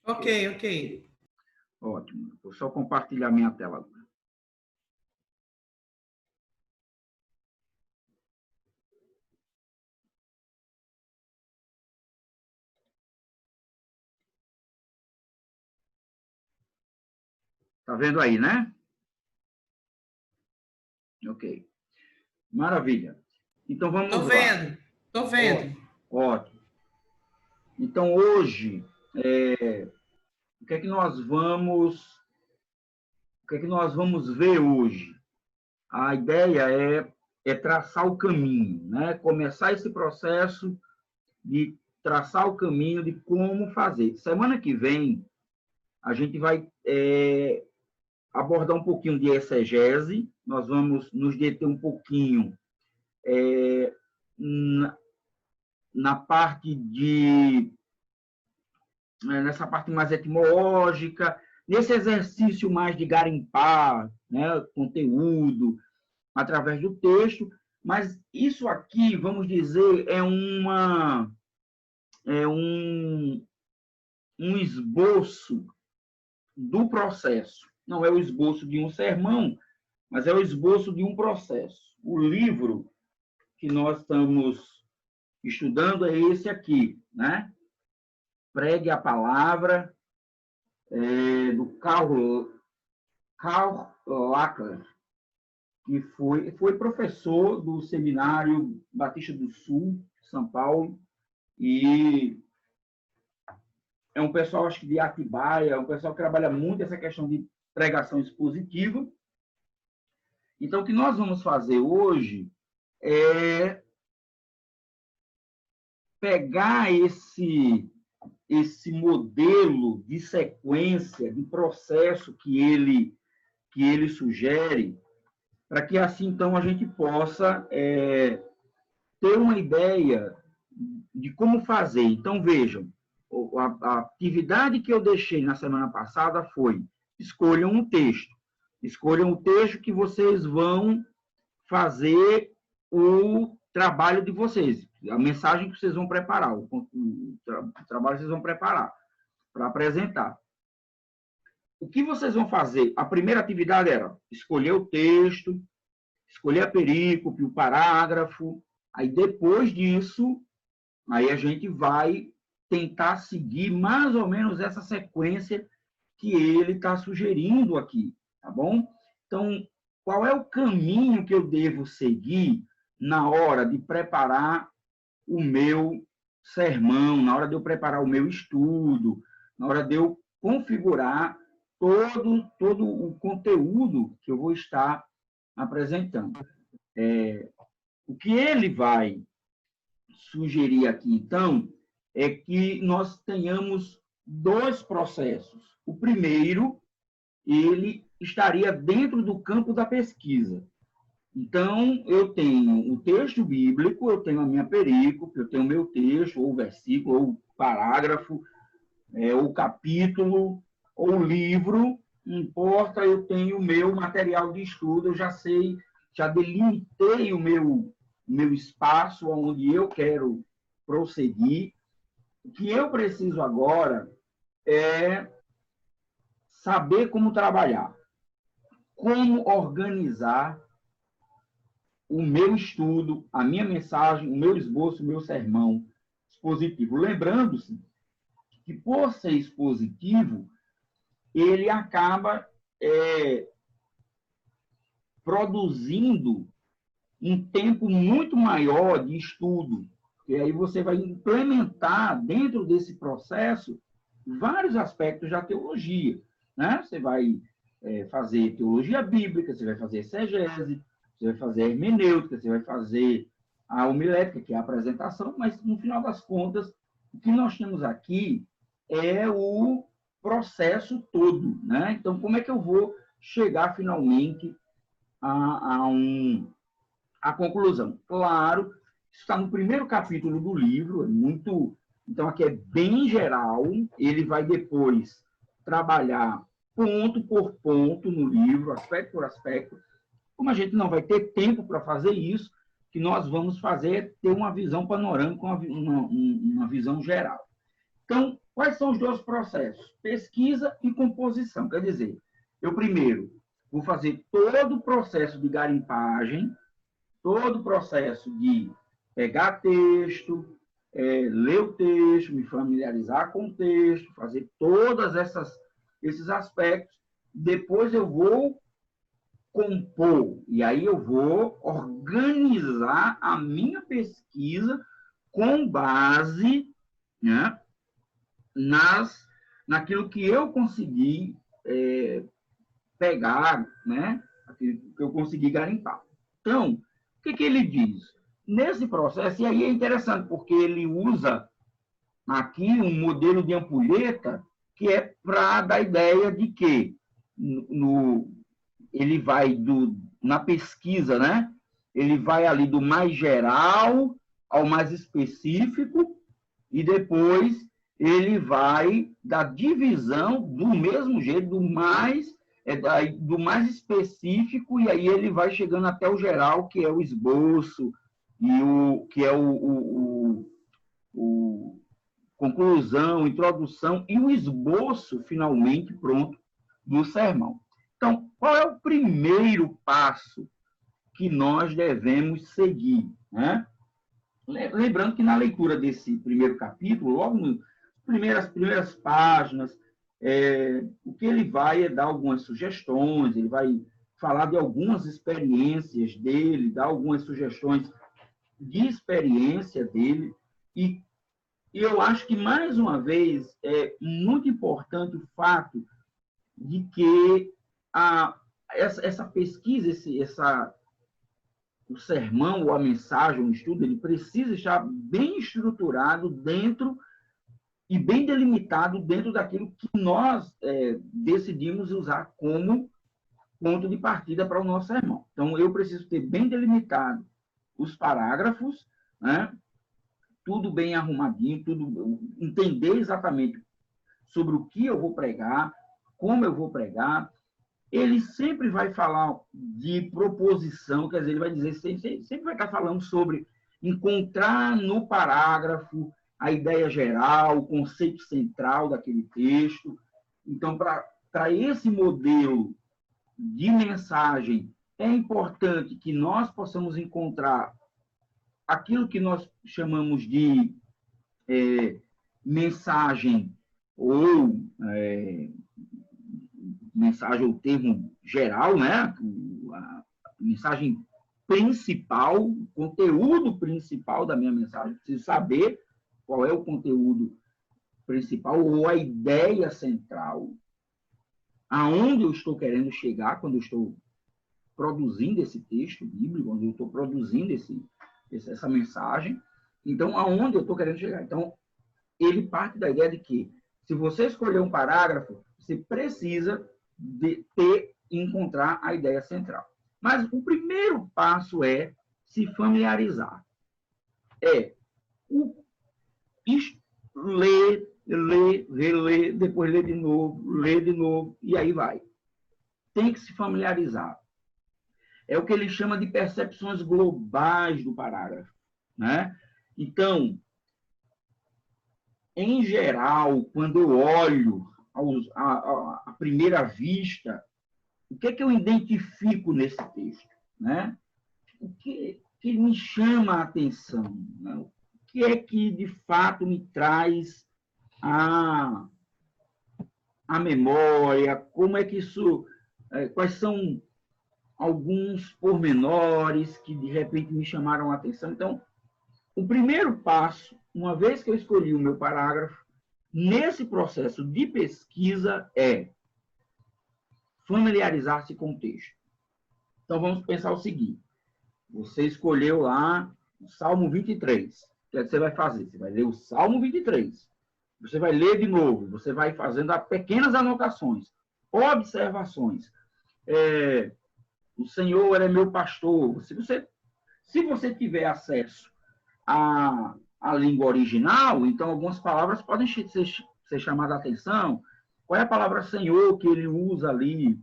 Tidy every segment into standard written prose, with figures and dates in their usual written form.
Ok, ok. Ótimo. Vou só compartilhar minha tela agora. Tá vendo aí, né? Ok. Maravilha. Então, Tô vamos lá. vendo, tô vendo. Ótimo, ótimo. Então, hoje, o que é que nós vamos ver hoje? A ideia é traçar o caminho, né? Começar esse processo de traçar o caminho de como fazer. Semana que vem, a gente vai abordar um pouquinho de exegese, nós vamos nos deter um pouquinho na parte nessa parte mais etimológica, nesse exercício mais de garimpar, né, conteúdo através do texto, mas isso aqui, vamos dizer, é um esboço do processo. Não é o esboço de um sermão, mas é o esboço de um processo. O livro que nós estamos estudando é esse aqui, né? Pregue a Palavra, do Karl Lackler, que foi professor do Seminário Batista do Sul, São Paulo, e é um pessoal, acho que de Atibaia, é um pessoal que trabalha muito essa questão de pregação expositiva. Então, o que nós vamos fazer hoje é pegar esse modelo de sequência, de processo que ele sugere, para que assim, então, a gente possa ter uma ideia de como fazer. Então, vejam, a atividade que eu deixei na semana passada foi: escolham um texto. Escolham o texto que vocês vão fazer o trabalho de vocês, a mensagem que vocês vão preparar, o trabalho que vocês vão preparar para apresentar. O que vocês vão fazer? A primeira atividade era escolher o texto, escolher a perícope, o parágrafo. Aí, depois disso, aí a gente vai tentar seguir mais ou menos essa sequência que ele está sugerindo aqui, tá bom? Então, qual é o caminho que eu devo seguir na hora de preparar o meu sermão, na hora de eu preparar o meu estudo, na hora de eu configurar todo o conteúdo que eu vou estar apresentando. O que ele vai sugerir aqui, então, é que nós tenhamos dois processos. O primeiro, ele estaria dentro do campo da pesquisa. Então, eu tenho o texto bíblico, eu tenho a minha perícope, eu tenho o meu texto, ou versículo, ou parágrafo, ou capítulo, ou livro, não importa, eu tenho o meu material de estudo, eu já sei, já delimitei o meu espaço onde eu quero prosseguir. O que eu preciso agora é saber como trabalhar, como organizar o meu estudo, a minha mensagem, o meu esboço, o meu sermão expositivo. Lembrando-se que, por ser expositivo, ele acaba produzindo um tempo muito maior de estudo. E aí você vai implementar dentro desse processo vários aspectos da teologia. Né? Você vai fazer teologia bíblica, você vai fazer exegese, você vai fazer hermenêutica, você vai fazer a homilética, que é a apresentação, mas, no final das contas, o que nós temos aqui é o processo todo. Né? Então, como é que eu vou chegar, finalmente, a conclusão? Claro, está no primeiro capítulo do livro, é muito... Então, aqui é bem geral, ele vai depois trabalhar ponto por ponto no livro, aspecto por aspecto. Como a gente não vai ter tempo para fazer isso, o que nós vamos fazer é ter uma visão panorâmica, uma visão geral. Então, quais são os dois processos? Pesquisa e composição. Quer dizer, eu primeiro vou fazer todo o processo de garimpagem, todo o processo de pegar texto, ler o texto, me familiarizar com o texto, fazer todos esses aspectos. Depois eu vou compor, e aí eu vou organizar a minha pesquisa com base, né, naquilo que eu consegui pegar, né, aquilo que eu consegui garimpar. Então, o que ele diz? Nesse processo, e aí é interessante, porque ele usa aqui um modelo de ampulheta que é para dar a ideia de que ele vai na pesquisa, né? Ele vai ali do mais geral ao mais específico e depois ele vai da divisão do mesmo jeito, do mais específico, e aí ele vai chegando até o geral, que é o esboço, e que é o conclusão, introdução e o esboço, finalmente, pronto, do sermão. Então, qual é o primeiro passo que nós devemos seguir, né? Lembrando que na leitura desse primeiro capítulo, logo nas primeiras páginas, o que ele vai é dar algumas sugestões, ele vai falar de algumas experiências dele, dar algumas sugestões de experiência dele, e eu acho que, mais uma vez, é muito importante o fato de que essa pesquisa, o sermão, ou a mensagem, o estudo, ele precisa estar bem estruturado dentro e bem delimitado dentro daquilo que nós decidimos usar como ponto de partida para o nosso sermão. Então, eu preciso ter bem delimitado os parágrafos, né? Tudo bem arrumadinho, entender exatamente sobre o que eu vou pregar, como eu vou pregar. Ele sempre vai falar de proposição, quer dizer, ele vai dizer, sempre vai estar falando sobre encontrar no parágrafo a ideia geral, o conceito central daquele texto. Então, para esse modelo de mensagem, é importante que nós possamos encontrar aquilo que nós chamamos de mensagem ou mensagem ou termo geral, né? A mensagem principal, o conteúdo principal da minha mensagem. Preciso saber qual é o conteúdo principal ou a ideia central, aonde eu estou querendo chegar quando eu estou produzindo esse texto bíblico, quando eu estou produzindo essa mensagem. Então, aonde eu estou querendo chegar? Então, ele parte da ideia de que, se você escolher um parágrafo, você precisa encontrar a ideia central. Mas o primeiro passo é se familiarizar. Ler, reler, depois ler de novo, e aí vai. Tem que se familiarizar. É o que ele chama de percepções globais do parágrafo, né? Então, em geral, quando eu olho à primeira vista, o que é que eu identifico nesse texto, né? O que me chama a atenção, né? O que é que, de fato, me traz a memória, como é que isso, quais são alguns pormenores que, de repente, me chamaram a atenção. Então, o primeiro passo, uma vez que eu escolhi o meu parágrafo, nesse processo de pesquisa, é familiarizar-se com o texto. Então, vamos pensar o seguinte. Você escolheu lá o Salmo 23. O que é que você vai fazer? Você vai ler o Salmo 23. Você vai ler de novo. Você vai fazendo pequenas anotações, observações. O Senhor é meu pastor. Se você tiver acesso à língua original, então algumas palavras podem ser chamadas a atenção. Qual é a palavra Senhor que ele usa ali?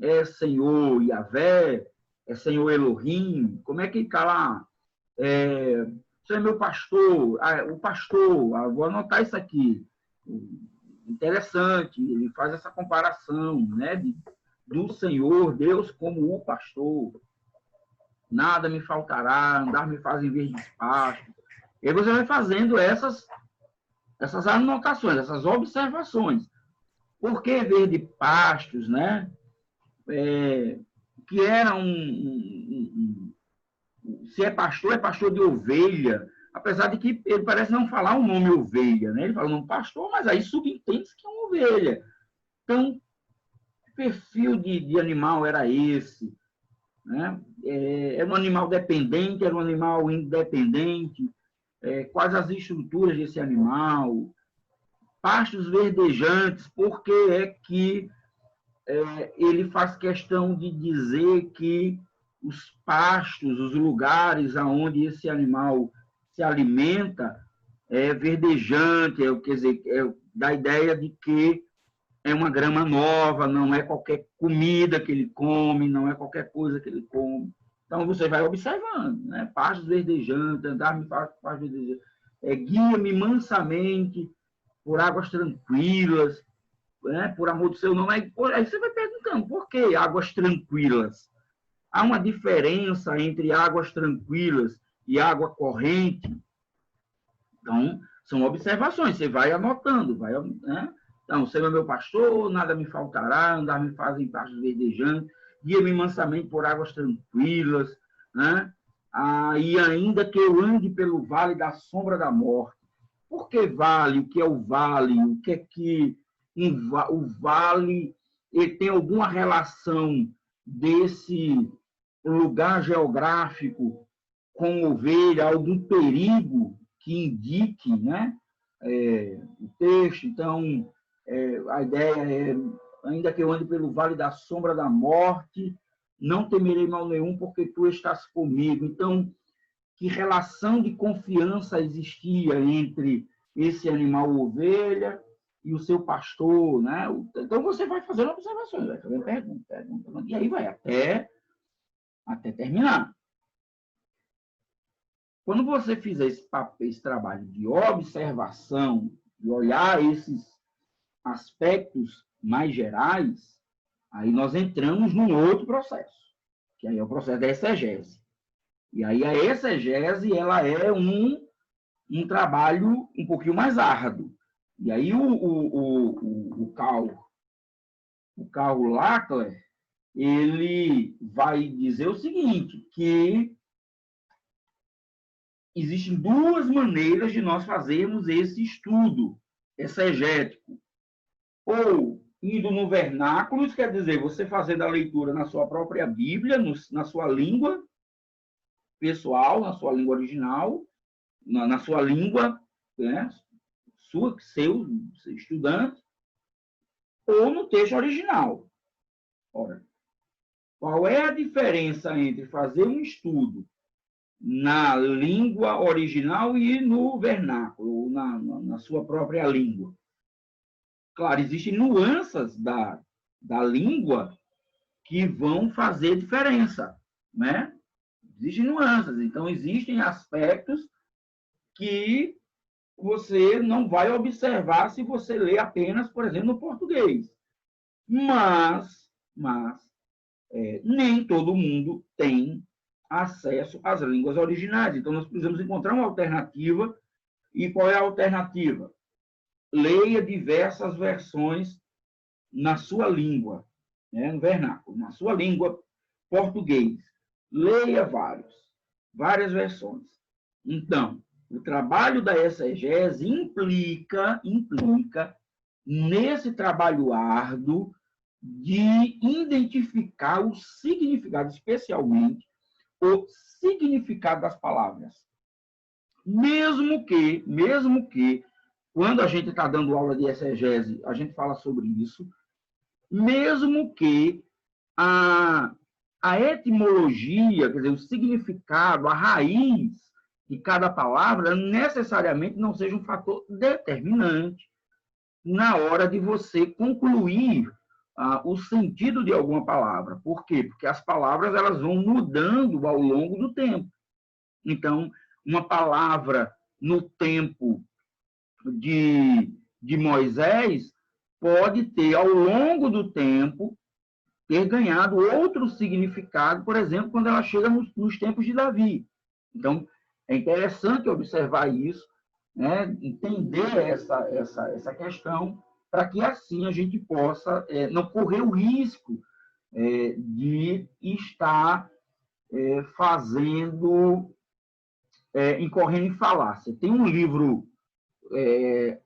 É Senhor Yahvé? É Senhor Elohim? Como é que está lá? Você é meu pastor, o pastor, vou anotar isso aqui. Interessante, ele faz essa comparação, né, do Senhor, Deus como o pastor. Nada me faltará, andar me faz em verdes pastos. E aí você vai fazendo essas anotações, essas observações. Por que verde pastos, né? Que era se é pastor de ovelha, apesar de que ele parece não falar o nome ovelha, né? Ele fala o nome pastor, mas aí subentende-se que é uma ovelha. Então, que perfil de animal era esse? Né? Era um animal dependente, era um animal independente? Quais as estruturas desse animal? Pastos verdejantes, por que é que ele faz questão de dizer que os pastos, os lugares aonde esse animal se alimenta, é verdejante, quer dizer, dá a ideia de que é uma grama nova, não é qualquer comida que ele come, não é qualquer coisa que ele come. Então, você vai observando, né? Pastos verdejantes, andar-me pastos verdejantes, guia-me mansamente por águas tranquilas, né? Por amor do seu nome. Aí você vai perguntando, por que águas tranquilas? Há uma diferença entre águas tranquilas e água corrente? Então, são observações, você vai anotando, né? Então, o Senhor é meu pastor, nada me faltará, andar me faz em pastos verdejantes, guia-me mansamente por águas tranquilas, né? E ainda que eu ande pelo vale da sombra da morte. Por que vale? O que é o vale? O que é que o vale ele tem alguma relação desse lugar geográfico com ovelha, algum perigo que indique, né? O texto. Então, a ideia é, ainda que eu ande pelo vale da sombra da morte, não temerei mal nenhum, porque tu estás comigo. Então, que relação de confiança existia entre esse animal ovelha e o seu pastor, né? Então, você vai fazendo observações, vai fazendo perguntas, e aí vai até terminar. Quando você fizer esse trabalho de observação, de olhar esses aspectos mais gerais, aí nós entramos num outro processo, que aí é o processo da exegese. E aí a exegese, ela é um trabalho um pouquinho mais árduo. E aí o Karl Lackler, ele vai dizer o seguinte, que existem duas maneiras de nós fazermos esse estudo exegético. Ou indo no vernáculo, isso quer dizer, você fazendo a leitura na sua própria Bíblia, na sua língua pessoal, na sua língua original, na sua língua, né, seu estudante, ou no texto original. Ora, qual é a diferença entre fazer um estudo na língua original e no vernáculo, na sua própria língua? Claro, existem nuances da língua que vão fazer diferença, né? Existem nuances, então existem aspectos que você não vai observar se você lê apenas, por exemplo, no português. Mas nem todo mundo tem acesso às línguas originais. Então, nós precisamos encontrar uma alternativa. E qual é a alternativa? Leia diversas versões na sua língua, né, no vernáculo, na sua língua português. Leia várias versões. Então, o trabalho da exegese implica nesse trabalho árduo de identificar o significado, especialmente o significado das palavras. Mesmo que quando a gente está dando aula de exegese, a gente fala sobre isso, mesmo que a etimologia, quer dizer, o significado, a raiz de cada palavra, necessariamente não seja um fator determinante na hora de você concluir o sentido de alguma palavra. Por quê? Porque as palavras elas vão mudando ao longo do tempo. Então, uma palavra no tempo de Moisés pode ter, ao longo do tempo, ter ganhado outro significado, por exemplo, quando ela chega nos tempos de Davi. Então, é interessante observar isso, né? Entender essa questão, para que assim a gente possa não correr o risco de estar incorrendo em falácia. Tem um livro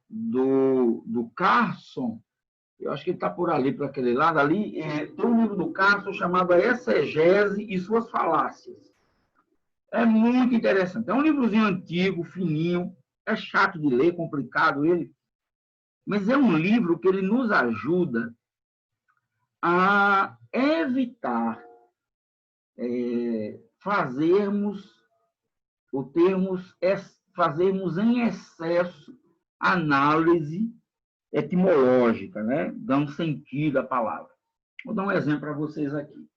do Carson, eu acho que ele está por ali, para aquele lado ali, tem um livro do Carson chamado Exegese e Suas Falácias. É muito interessante. É um livrozinho antigo, fininho, é chato de ler, complicado ele, mas é um livro que ele nos ajuda a evitar fazermos em excesso análise etimológica, né? Dando sentido à palavra. Vou dar um exemplo para vocês aqui.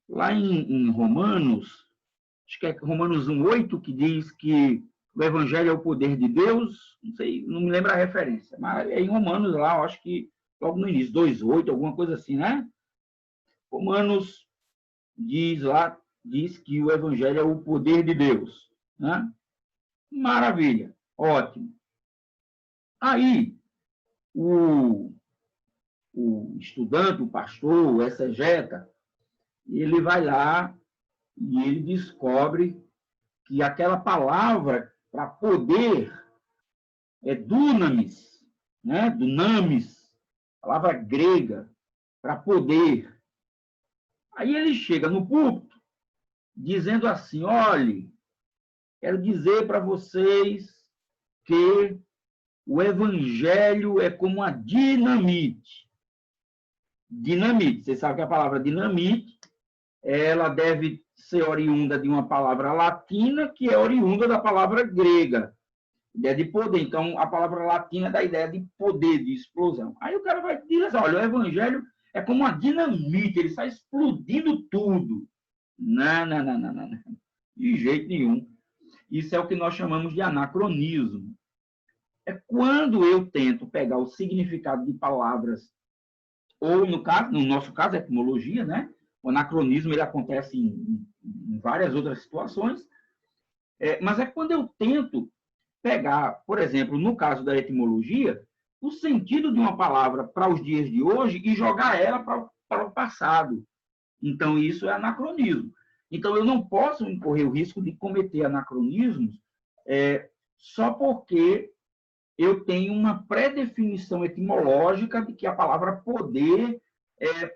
Lá em Romanos, acho que é Romanos 1:8, que diz que o Evangelho é o poder de Deus, não sei, não me lembro a referência, mas é em Romanos lá, eu acho que logo no início, 2:8, alguma coisa assim, né? Romanos diz que o Evangelho é o poder de Deus, né? Maravilha, ótimo. Aí, o estudante, o pastor, o exegeta, ele vai lá e ele descobre que aquela palavra para poder é dunamis, né? Dunamis, palavra grega, para poder. Aí ele chega no púlpito dizendo assim: olhe, quero dizer para vocês que o evangelho é como uma dinamite. Dinamite, você sabe que a palavra dinamite, ela deve ser oriunda de uma palavra latina, que é oriunda da palavra grega, ideia de poder. Então, a palavra latina dá a ideia de poder, de explosão. Aí o cara vai dizer assim: olha, o evangelho é como uma dinamite, ele está explodindo tudo. Não, não, não, não, não. De jeito nenhum. Isso é o que nós chamamos de anacronismo. É quando eu tento pegar o significado de palavras, ou no nosso caso, a etimologia, né? O anacronismo ele acontece em várias outras situações, mas é quando eu tento pegar, por exemplo, no caso da etimologia, o sentido de uma palavra para os dias de hoje e jogar ela para o passado. Então, isso é anacronismo. Então, eu não posso incorrer o risco de cometer anacronismos só porque eu tenho uma pré-definição etimológica de que a palavra poder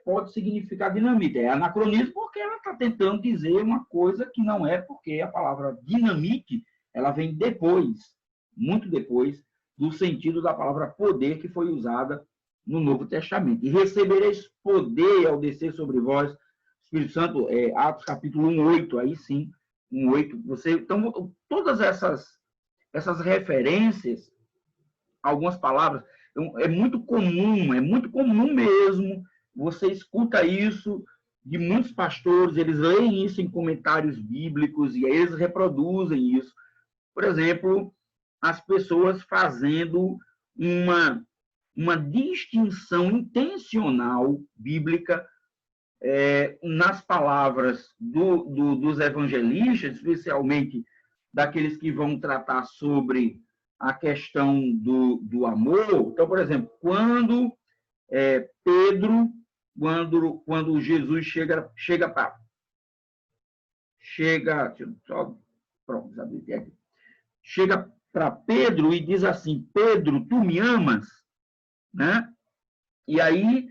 pode significar dinamite. É anacronismo porque ela está tentando dizer uma coisa que não é, porque a palavra dinamite ela vem depois, muito depois, do sentido da palavra poder que foi usada no Novo Testamento. E recebereis poder ao descer sobre vós, Espírito Santo, Atos capítulo 1:8, aí sim, 1:8. Então, todas essas referências, algumas palavras, é muito comum mesmo, você escuta isso de muitos pastores, eles leem isso em comentários bíblicos e eles reproduzem isso. Por exemplo, as pessoas fazendo uma distinção intencional bíblica nas palavras dos evangelistas, especialmente daqueles que vão tratar sobre a questão do amor. Então, por exemplo, quando Jesus chega para Pedro e diz assim: Pedro, tu me amas? Né? E aí,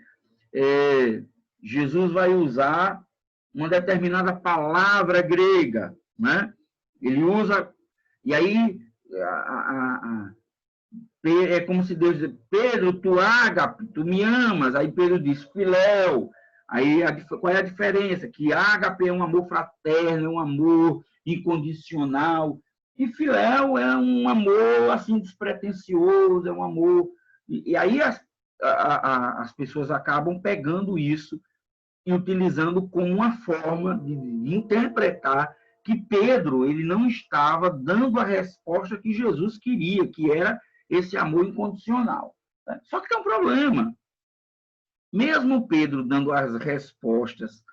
Jesus vai usar uma determinada palavra grega, né? Ele usa, e aí é como se Deus diz: Pedro, tu ágape, tu me amas. Aí Pedro diz: filéu. Aí qual é a diferença? Que ágape é um amor fraterno, é um amor incondicional, e filéu é um amor assim despretensioso, é um amor. E aí as pessoas acabam pegando isso e utilizando como uma forma de interpretar que Pedro ele não estava dando a resposta que Jesus queria, que era esse amor incondicional. Só que tem um problema. Mesmo Pedro dando as respostas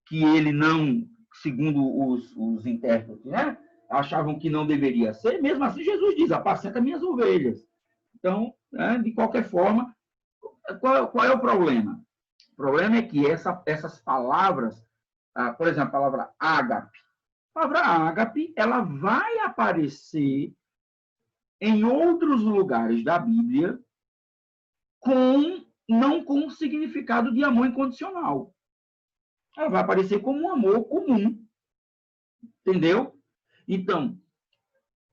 que ele não, segundo os intérpretes, né, achavam que não deveria ser, mesmo assim Jesus diz, apacenta minhas ovelhas. Então, de qualquer forma, qual é o problema? O problema é que essas palavras, por exemplo, a palavra ágape, ela vai aparecer em outros lugares da Bíblia não com o significado de amor incondicional. Ela vai aparecer como um amor comum. Entendeu? Então,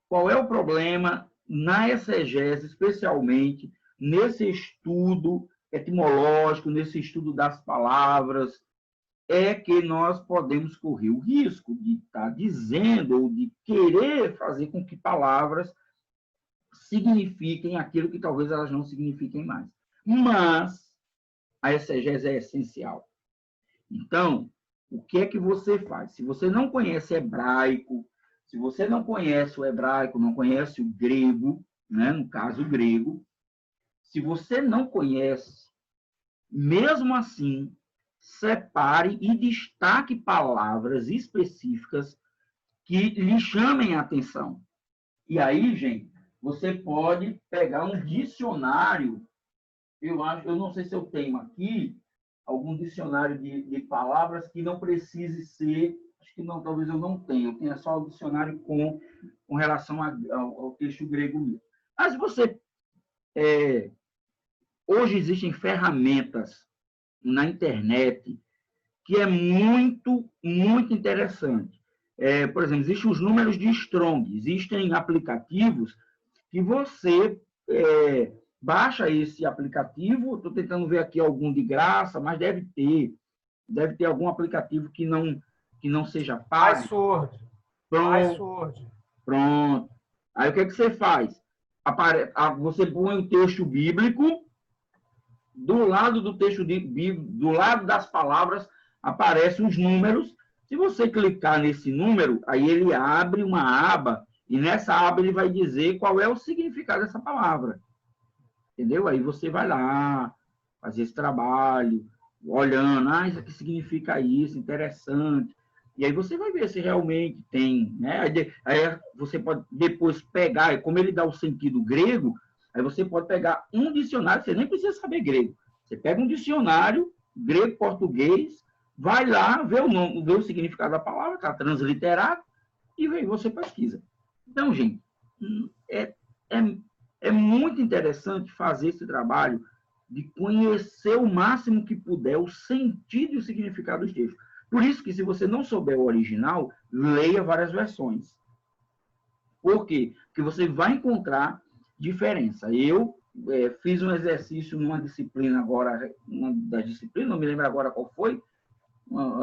qual é o problema na exegese, especialmente nesse estudo etimológico, nesse estudo das palavras, é que nós podemos correr o risco de estar dizendo ou de querer fazer com que palavras signifiquem aquilo que talvez elas não signifiquem mais. Mas a exegese é essencial. Então, o que é que você faz? Se você não conhece hebraico, se você não conhece o hebraico, não conhece o grego, né? No caso, o grego, se você não conhece, mesmo assim, separe e destaque palavras específicas que lhe chamem a atenção. E aí, gente, você pode pegar um dicionário, eu não sei se eu tenho aqui, algum dicionário de palavras que não precise ser, acho que não, talvez eu não tenha, eu tenha só o dicionário com relação ao texto grego mesmo. Mas você, hoje existem ferramentas na internet que é muito, muito interessante. Por exemplo, existem os números de Strong, existem aplicativos que você baixa esse aplicativo, estou tentando ver aqui algum de graça, mas deve ter algum aplicativo que não seja pago. iSword. Pronto. Aí o que você faz? Você põe o texto bíblico, do lado do texto bíblico, do lado das palavras, aparecem os números. Se você clicar nesse número, aí ele abre uma aba, e nessa aba ele vai dizer qual é o significado dessa palavra. Entendeu? Aí você vai lá, fazer esse trabalho, olhando, isso aqui significa isso, interessante. E aí você vai ver se realmente tem, né? Aí você pode depois pegar, como ele dá o sentido grego, aí você pode pegar um dicionário, você nem precisa saber grego. Você pega um dicionário, grego-português, vai lá, vê o significado da palavra, está transliterado, e aí você pesquisa. Então, gente, é muito interessante fazer esse trabalho de conhecer o máximo que puder o sentido e o significado dos textos. Por isso que, se você não souber o original, leia várias versões. Por quê? Porque você vai encontrar diferença. Eu fiz um exercício numa disciplina agora, uma das disciplinas, não me lembro agora qual foi,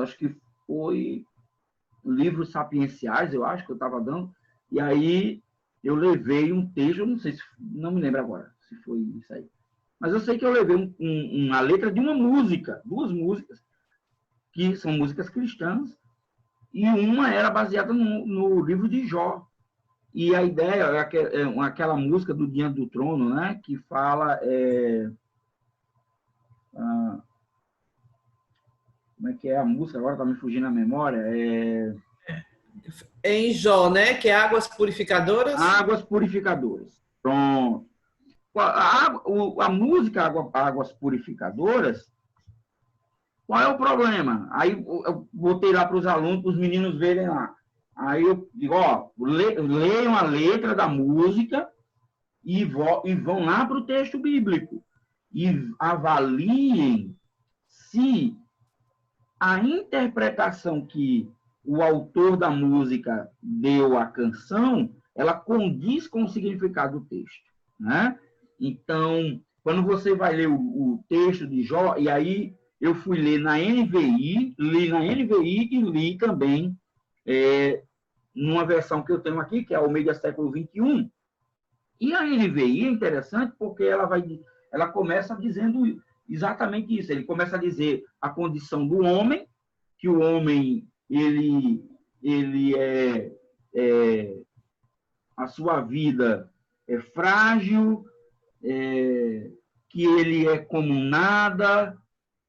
acho que foi livros sapienciais, eu acho que eu estava dando, e aí eu levei um texto, não me lembro agora se foi isso aí, mas eu sei que eu levei uma letra de uma música, duas músicas, que são músicas cristãs, e uma era baseada no livro de Jó. E a ideia é aquela música do Diante do Trono, né, que fala... como é que é a música? Agora está me fugindo a memória. Em Jó, né? Que é águas purificadoras? Águas purificadoras. Pronto. A música Águas Purificadoras, qual é o problema? Aí eu botei lá para os alunos, para os meninos verem lá. Aí eu digo, leiam a letra da música e vão lá para o texto bíblico. E avaliem se a interpretação que o autor da música deu à canção, ela condiz com o significado do texto, né? Então, quando você vai ler o texto de Jó, e aí eu fui ler na NVI, e li também numa versão que eu tenho aqui, que é Almeida século XXI. E a NVI é interessante porque ela começa dizendo exatamente isso. Ele começa a dizer a condição do homem, que o homem ele a sua vida é frágil, que ele é como nada,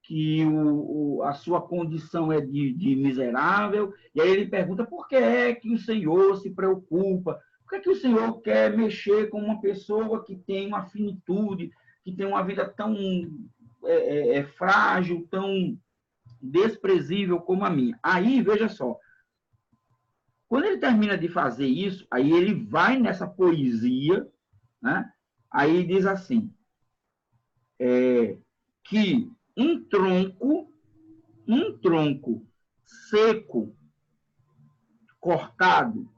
que a sua condição é de miserável. E aí ele pergunta por que é que o Senhor se preocupa, por que é que o Senhor quer mexer com uma pessoa que tem uma finitude, que tem uma vida tão frágil, tão desprezível como a minha. Aí, veja só, quando ele termina de fazer isso, aí ele vai nessa poesia, né? Aí diz assim, que um tronco seco, cortado,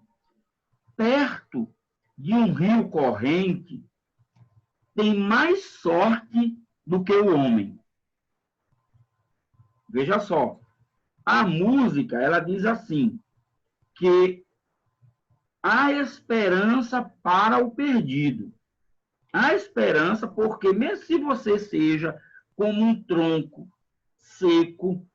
perto de um rio corrente, tem mais sorte do que o homem. Veja só, a música, ela diz assim, que há esperança para o perdido. Há esperança porque, mesmo se você seja como um tronco seco,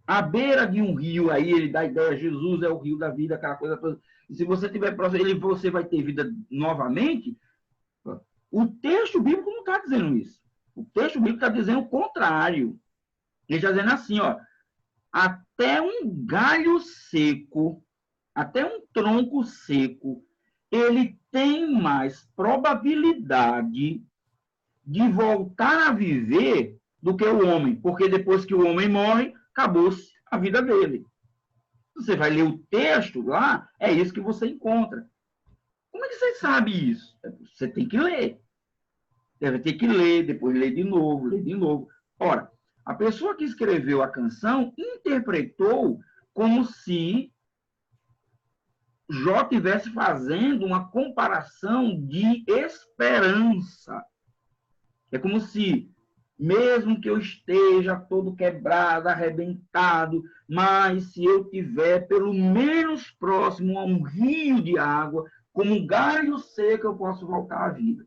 à beira de um rio, aí ele dá a ideia, Jesus é o rio da vida, aquela coisa toda. E se você tiver próximo, você vai ter vida novamente. O texto bíblico não está dizendo isso. O texto bíblico está dizendo o contrário. Ele está dizendo assim, ó, até um galho seco, até um tronco seco, ele tem mais probabilidade de voltar a viver do que o homem, porque depois que o homem morre, acabou-se a vida dele. Você vai ler o texto lá, é isso que você encontra. Como é que você sabe isso? Você tem que ler. Deve ter que ler, depois ler de novo, ler de novo. Ora, a pessoa que escreveu a canção interpretou como se Jó estivesse fazendo uma comparação de esperança. É como se, mesmo que eu esteja todo quebrado, arrebentado, mas se eu tiver pelo menos próximo a um rio de água, como um galho seco, eu posso voltar à vida.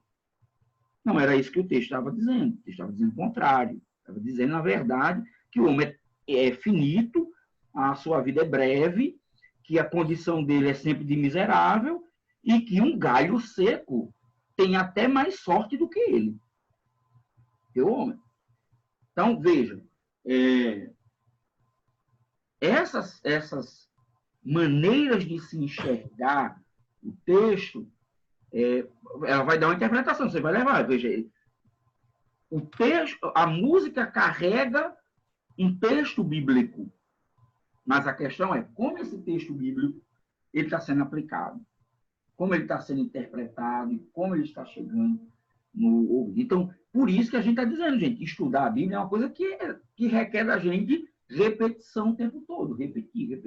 Não era isso que o texto estava dizendo. O texto estava dizendo o contrário. Estava dizendo, na verdade, que o homem é finito, a sua vida é breve, que a condição dele é sempre de miserável e que um galho seco tem até mais sorte do que ele. Que o homem. Então, veja, essas maneiras de se enxergar o texto, ela vai dar uma interpretação, você vai levar, veja, o texto, a música carrega um texto bíblico, mas a questão é como esse texto bíblico ele está sendo aplicado, como ele está sendo interpretado e como ele está chegando no ouvido. Então, por isso que a gente está dizendo, gente, estudar a Bíblia é uma coisa que requer da gente repetição o tempo todo, repetir,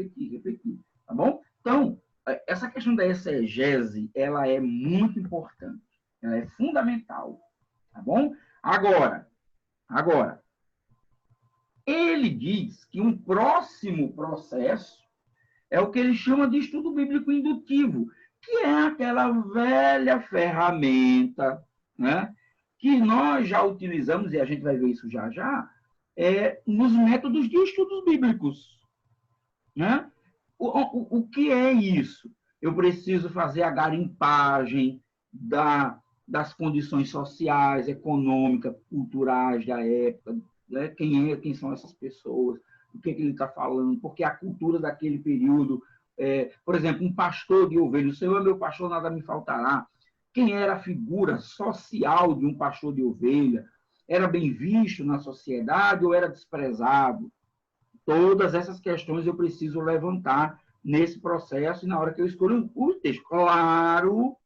tá bom? Então, essa questão da exegese, ela é muito importante, ela é fundamental, tá bom? Agora, ele diz que um próximo processo é o que ele chama de estudo bíblico indutivo, que é aquela velha ferramenta, né, que nós já utilizamos, e a gente vai ver isso já já, nos métodos de estudos bíblicos. Né? O que é isso? Eu preciso fazer a garimpagem das condições sociais, econômicas, culturais da época, né? Quem são essas pessoas, o que ele está falando, porque a cultura daquele período, por exemplo, um pastor de ovelhas, o Senhor é meu pastor, nada me faltará. Quem era a figura social de um pastor de ovelha? Era bem visto na sociedade ou era desprezado? Todas essas questões eu preciso levantar nesse processo e na hora que eu escolho o texto. Claro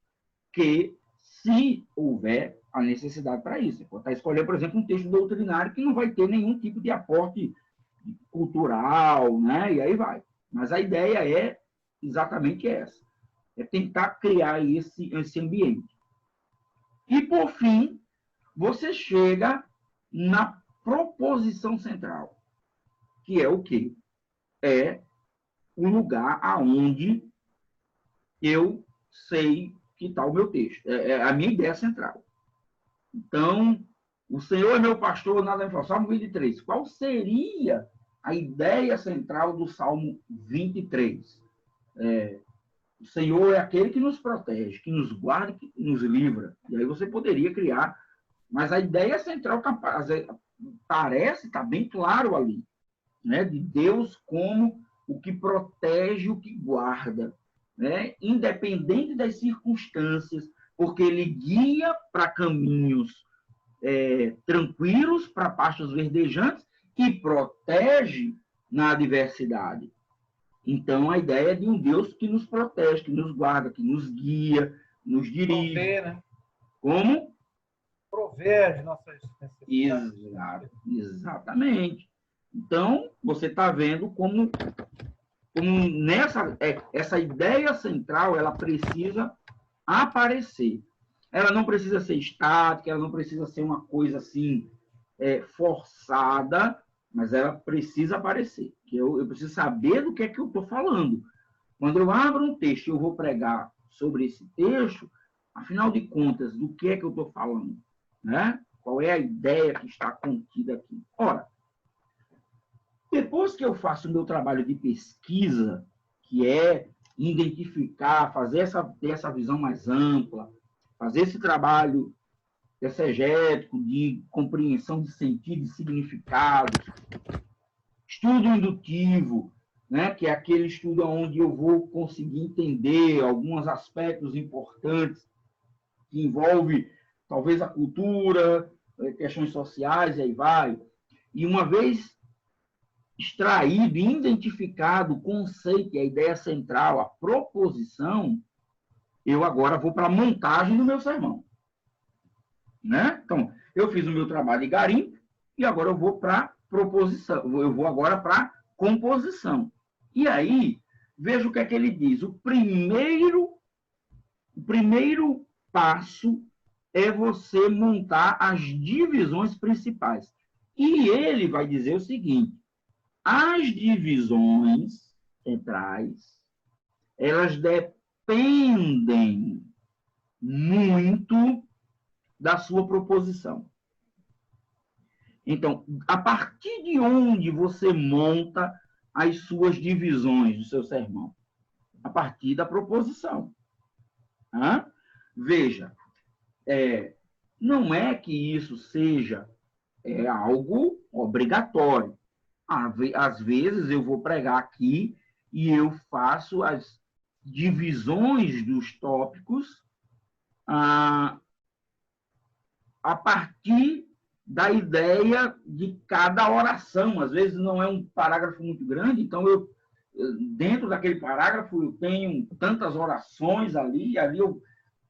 que, se houver a necessidade para isso, você pode estar escolhendo, por exemplo, um texto doutrinário que não vai ter nenhum tipo de aporte cultural, né? E aí vai. Mas a ideia é exatamente essa. É tentar criar esse ambiente. E, por fim, você chega na proposição central, que é o quê? É o lugar aonde eu sei que está o meu texto. É a minha ideia central. Então, o Senhor é meu pastor, nada me falta. Salmo 23. Qual seria a ideia central do Salmo 23. O Senhor é aquele que nos protege, que nos guarda, que nos livra. E aí você poderia criar, mas a ideia central parece estar bem claro ali, né? De Deus como o que protege, o que guarda, né? Independente das circunstâncias, porque ele guia para caminhos tranquilos, para pastos verdejantes, e protege na adversidade. Então, a ideia é de um Deus que nos protege, que nos guarda, que nos guia, nos dirige. Prover, né? Como? Prover as nossas necessidades. Exatamente. Então, você está vendo como essa ideia central, ela precisa aparecer. Ela não precisa ser estática, ela não precisa ser uma coisa assim forçada, mas ela precisa aparecer. Eu preciso saber do que é que eu estou falando. Quando eu abro um texto e eu vou pregar sobre esse texto, afinal de contas, do que é que eu estou falando? Né? Qual é a ideia que está contida aqui? Ora, depois que eu faço o meu trabalho de pesquisa, que é identificar, ter essa visão mais ampla, fazer esse trabalho exegético de compreensão de sentido e significados, estudo indutivo, né, que é aquele estudo onde eu vou conseguir entender alguns aspectos importantes que envolve talvez a cultura, questões sociais, e aí vai. E uma vez extraído e identificado o conceito, a ideia central, a proposição, eu agora vou para a montagem do meu sermão. Né? Então, eu fiz o meu trabalho de garimpo e agora eu vou para proposição, eu vou agora para composição. E aí, veja o que é que ele diz. O primeiro passo é você montar as divisões principais. E ele vai dizer o seguinte: as divisões centrais, elas dependem muito da sua proposição. Então, a partir de onde você monta as suas divisões do seu sermão? A partir da proposição. Veja, não é que isso seja algo obrigatório. Às vezes eu vou pregar aqui e eu faço as divisões dos tópicos a partir da ideia de cada oração. Às vezes não é um parágrafo muito grande, então dentro daquele parágrafo eu tenho tantas orações ali, e ali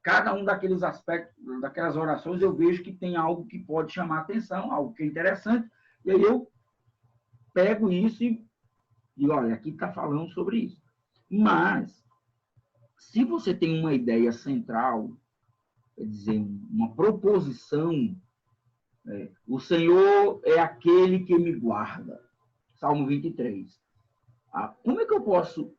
cada um daqueles aspectos, daquelas orações, eu vejo que tem algo que pode chamar a atenção, algo que é interessante, e aí eu pego isso e digo, olha, aqui está falando sobre isso. Mas, se você tem uma ideia central, quer dizer, uma proposição, o Senhor é aquele que me guarda, Salmo 23. Como é que eu posso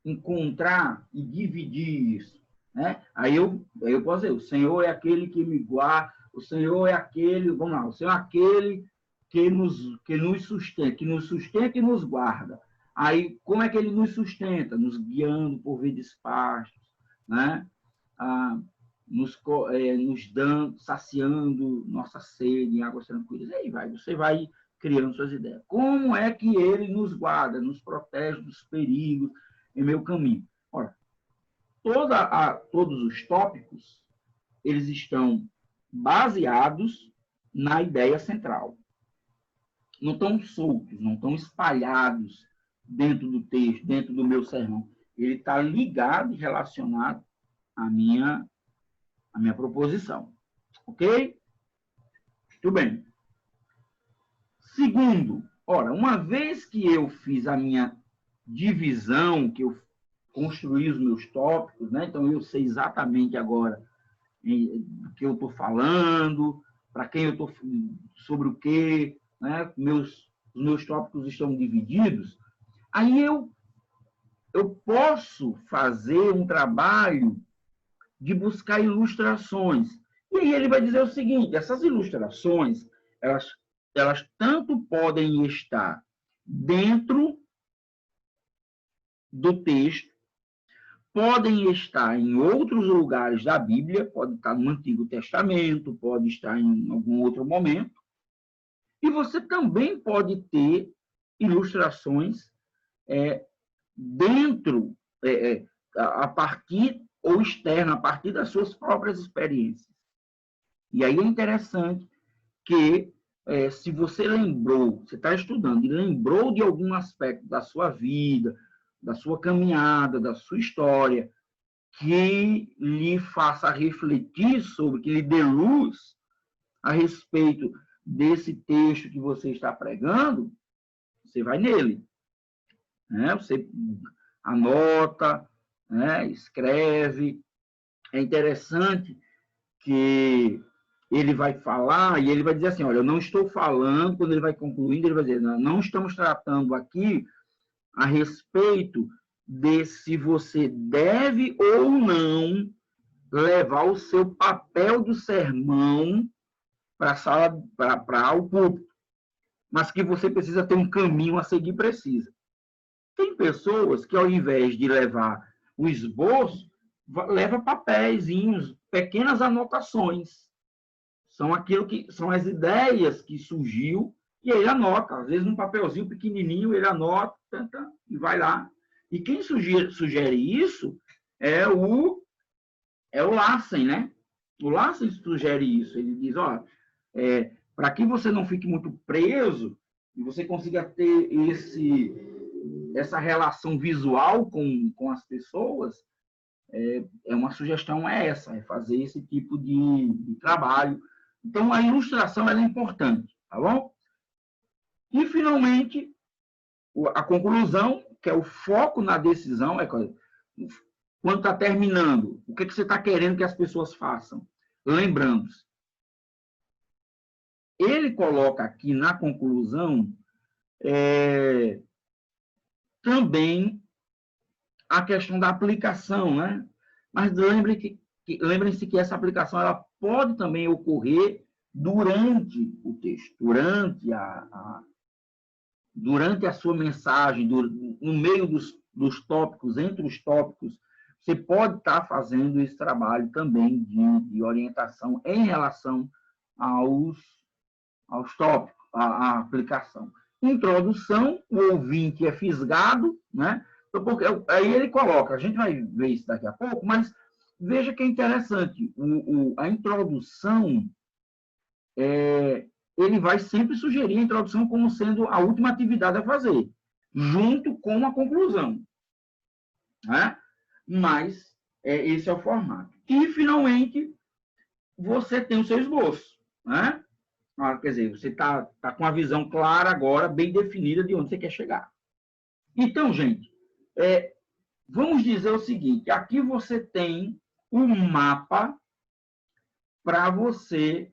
encontrar e dividir isso? Né? Aí eu posso dizer, o Senhor é aquele que me guarda, o Senhor é aquele, vamos lá, o Senhor é aquele que nos sustenta e nos guarda. Aí, como é que ele nos sustenta? Nos guiando por verdes pastos, né? Nos dando, saciando nossa sede em águas tranquilas. E aí você vai criando suas ideias. Como é que ele nos guarda, nos protege dos perigos em meu caminho? Ora, todos os tópicos, eles estão baseados na ideia central. Não estão soltos, não estão espalhados dentro do texto, dentro do meu sermão. Ele está ligado e relacionado à minha proposição. Ok? Muito bem. Segundo, uma vez que eu fiz a minha divisão, que eu construí os meus tópicos, né? Então eu sei exatamente agora do que eu estou falando, para quem eu estou, sobre o quê, né? Os meus tópicos estão divididos. Aí eu posso fazer um trabalho de buscar ilustrações. E aí ele vai dizer o seguinte: essas ilustrações, elas tanto podem estar dentro do texto, podem estar em outros lugares da Bíblia, pode estar no Antigo Testamento, pode estar em algum outro momento, e você também pode ter ilustrações dentro, a partir ou externa, a partir das suas próprias experiências. E aí é interessante que, se você lembrou, você está estudando e lembrou de algum aspecto da sua vida, da sua caminhada, da sua história, que lhe faça refletir sobre, que lhe dê luz a respeito desse texto que você está pregando, você vai nele. Né? Você anota, né? Escreve. É interessante que ele vai falar e ele vai dizer assim, olha, eu não estou falando, quando ele vai concluindo, ele vai dizer, não estamos tratando aqui a respeito de se você deve ou não levar o seu papel do sermão para a sala, para o púlpito, mas que você precisa ter um caminho a seguir, precisa. Tem pessoas que, ao invés de levar o esboço, leva papeizinhos, pequenas anotações. São aquilo que são as ideias que surgiu e ele anota. Às vezes, num papelzinho pequenininho, ele anota e vai lá. E quem sugere isso é o Lassen, né? O Lassen sugere isso. Ele diz, ó, para que você não fique muito preso e você consiga ter essa relação visual com as pessoas, uma sugestão essa, é fazer esse tipo de trabalho. Então, a ilustração ela é importante, tá bom? E, finalmente, a conclusão, que é o foco na decisão, quando está terminando, o que você está querendo que as pessoas façam? Lembrando-se. Ele coloca aqui na conclusão também a questão da aplicação, né? Mas lembrem-se que essa aplicação ela pode também ocorrer durante o texto, durante a sua mensagem, no meio dos tópicos, entre os tópicos, você pode estar fazendo esse trabalho também de orientação em relação aos tópicos, à aplicação. Introdução, o ouvinte é fisgado, né? Então, porque, aí ele coloca, a gente vai ver isso daqui a pouco, mas veja que é interessante, a introdução, ele vai sempre sugerir a introdução como sendo a última atividade a fazer, junto com a conclusão. Né? Mas esse é o formato. E, finalmente, você tem o seu esboço. Né? Quer dizer, você está com a visão clara agora, bem definida de onde você quer chegar. Então, gente, vamos dizer o seguinte, aqui você tem um mapa para você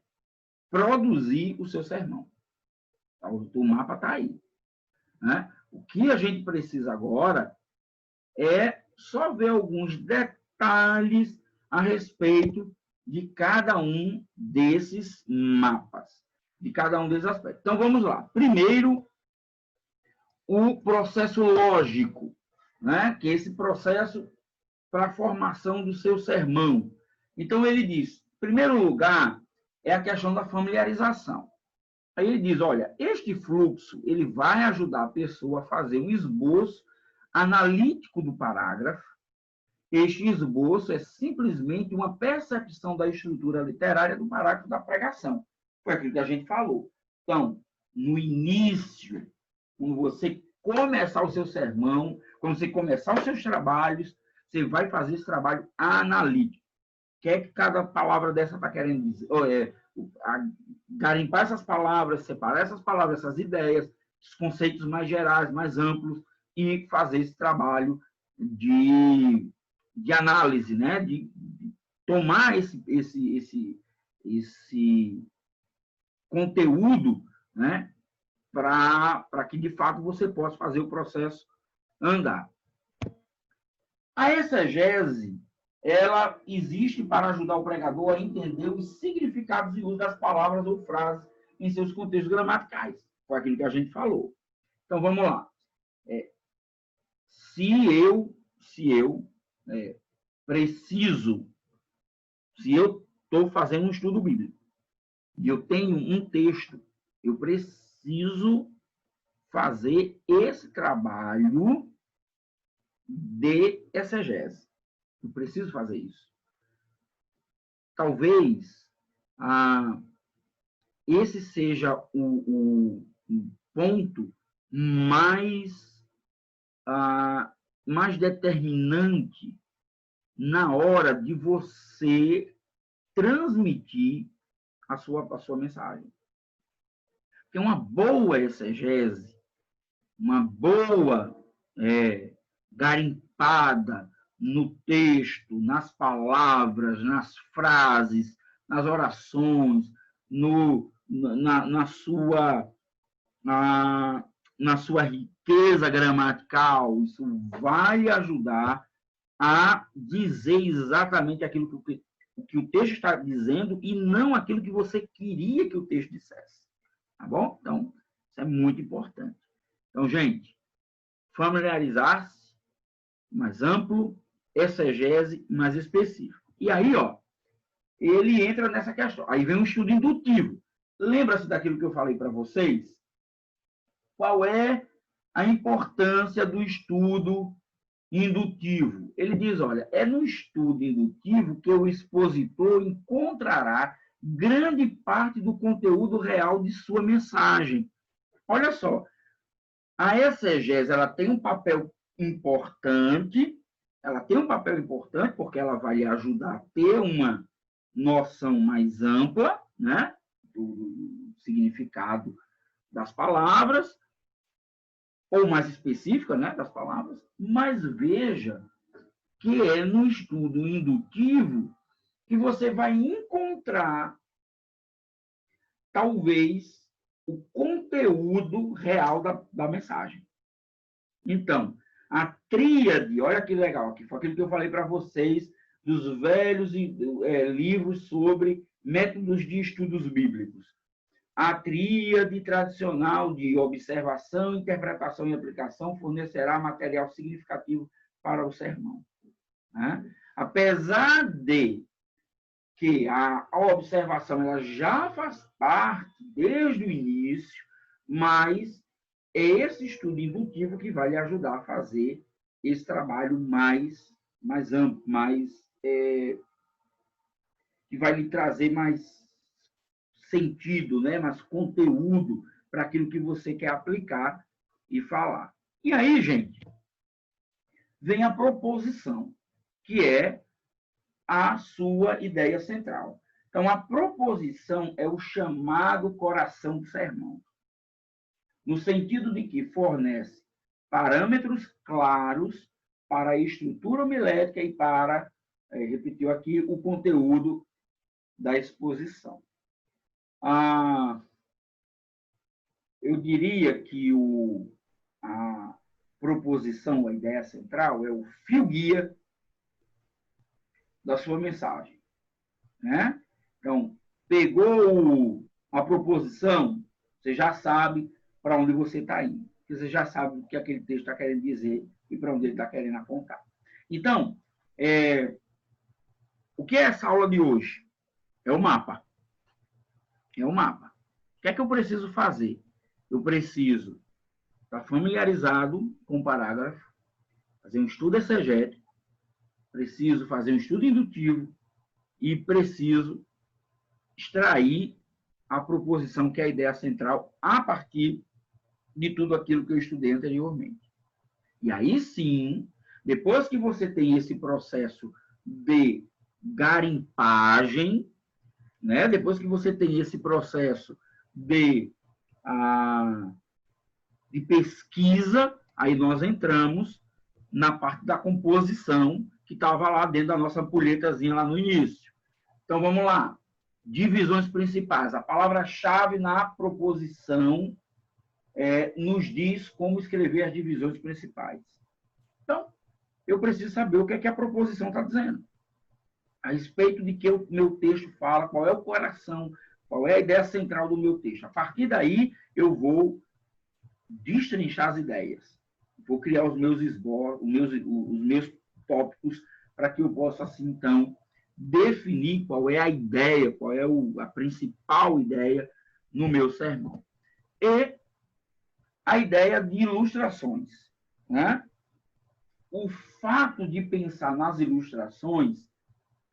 produzir o seu sermão. O mapa está aí. Né? O que a gente precisa agora é só ver alguns detalhes a respeito de cada um desses mapas, de cada um desses aspectos. Então, vamos lá. Primeiro, o processo lógico, né? Que é esse processo para a formação do seu sermão. Então, ele diz, em primeiro lugar, é a questão da familiarização. Aí ele diz, olha, este fluxo ele vai ajudar a pessoa a fazer um esboço analítico do parágrafo. Este esboço é simplesmente uma percepção da estrutura literária do parágrafo da pregação. Foi aquilo que a gente falou. Então, no início, quando você começar o seu sermão, quando você começar os seus trabalhos, você vai fazer esse trabalho analítico. O que é que cada palavra dessa está querendo dizer? Garimpar essas palavras, separar essas palavras, essas ideias, os conceitos mais gerais, mais amplos, e fazer esse trabalho de análise, né? De tomar esse conteúdo, né? Para que, de fato, você possa fazer o processo andar. A exegese, ela existe para ajudar o pregador a entender os significados e uso das palavras ou frases em seus contextos gramaticais. Foi aquilo que a gente falou. Então, vamos lá. Se eu preciso, se eu estou fazendo um estudo bíblico e eu tenho um texto, eu preciso fazer esse trabalho de exegese. Eu preciso fazer isso. Talvez esse seja o ponto mais determinante na hora de você transmitir a sua mensagem. Porque uma boa exegese, uma boa garimpada no texto, nas palavras, nas frases, nas orações, na sua riqueza gramatical, isso vai ajudar a dizer exatamente aquilo que o texto está dizendo e não aquilo que você queria que o texto dissesse. Tá bom? Então, isso é muito importante. Então, gente, familiarizar-se mais amplo, exegese mais específico. E aí, ele entra nessa questão. Aí vem um estudo indutivo. Lembra-se daquilo que eu falei para vocês? Qual é a importância do estudo indutivo? Ele diz, olha, é no estudo indutivo que o expositor encontrará grande parte do conteúdo real de sua mensagem. Olha só, a exegese, ela tem um papel importante, porque ela vai lhe ajudar a ter uma noção mais ampla, né, do significado das palavras, ou mais específica, né, das palavras, mas veja que é no estudo indutivo que você vai encontrar, talvez, o conteúdo real da mensagem. Então, a tríade, olha que legal, aqui foi aquilo que eu falei para vocês, dos velhos livros sobre métodos de estudos bíblicos. A tríade tradicional de observação, interpretação e aplicação fornecerá material significativo para o sermão. Né? Apesar de que a observação ela já faz parte desde o início, mas é esse estudo indutivo que vai lhe ajudar a fazer esse trabalho mais amplo, que vai lhe trazer mais sentido, né? Mais conteúdo para aquilo que você quer aplicar e falar. E aí, gente, vem a proposição, que é a sua ideia central. Então, a proposição é o chamado coração do sermão, no sentido de que fornece parâmetros claros para a estrutura homilética e para, repetiu aqui, o conteúdo da exposição. Eu diria que a proposição, a ideia central, é o fio-guia da sua mensagem. Né? Então, pegou a proposição, você já sabe para onde você está indo. Você já sabe o que aquele texto está querendo dizer e para onde ele está querendo apontar. Então, o que é essa aula de hoje? É o mapa. É o mapa. O que é que eu preciso fazer? Eu preciso estar familiarizado com o parágrafo, fazer um estudo exegético, preciso fazer um estudo indutivo e preciso extrair a proposição, que é a ideia central, a partir de tudo aquilo que eu estudei anteriormente. E aí sim, depois que você tem esse processo de garimpagem, né? Depois que você tem esse processo de pesquisa, aí nós entramos na parte da composição, que estava lá dentro da nossa ampulhetazinha lá no início. Então, vamos lá. Divisões principais. A palavra-chave na proposição nos diz como escrever as divisões principais. Então, eu preciso saber o que é que a proposição está dizendo. A respeito de que o meu texto fala, qual é o coração, qual é a ideia central do meu texto. A partir daí, eu vou destrinchar as ideias. Vou criar os meus esboços, os meus tópicos, para que eu possa, assim, então, definir qual é a ideia, qual é a principal ideia no meu sermão. E a ideia de ilustrações, né? O fato de pensar nas ilustrações,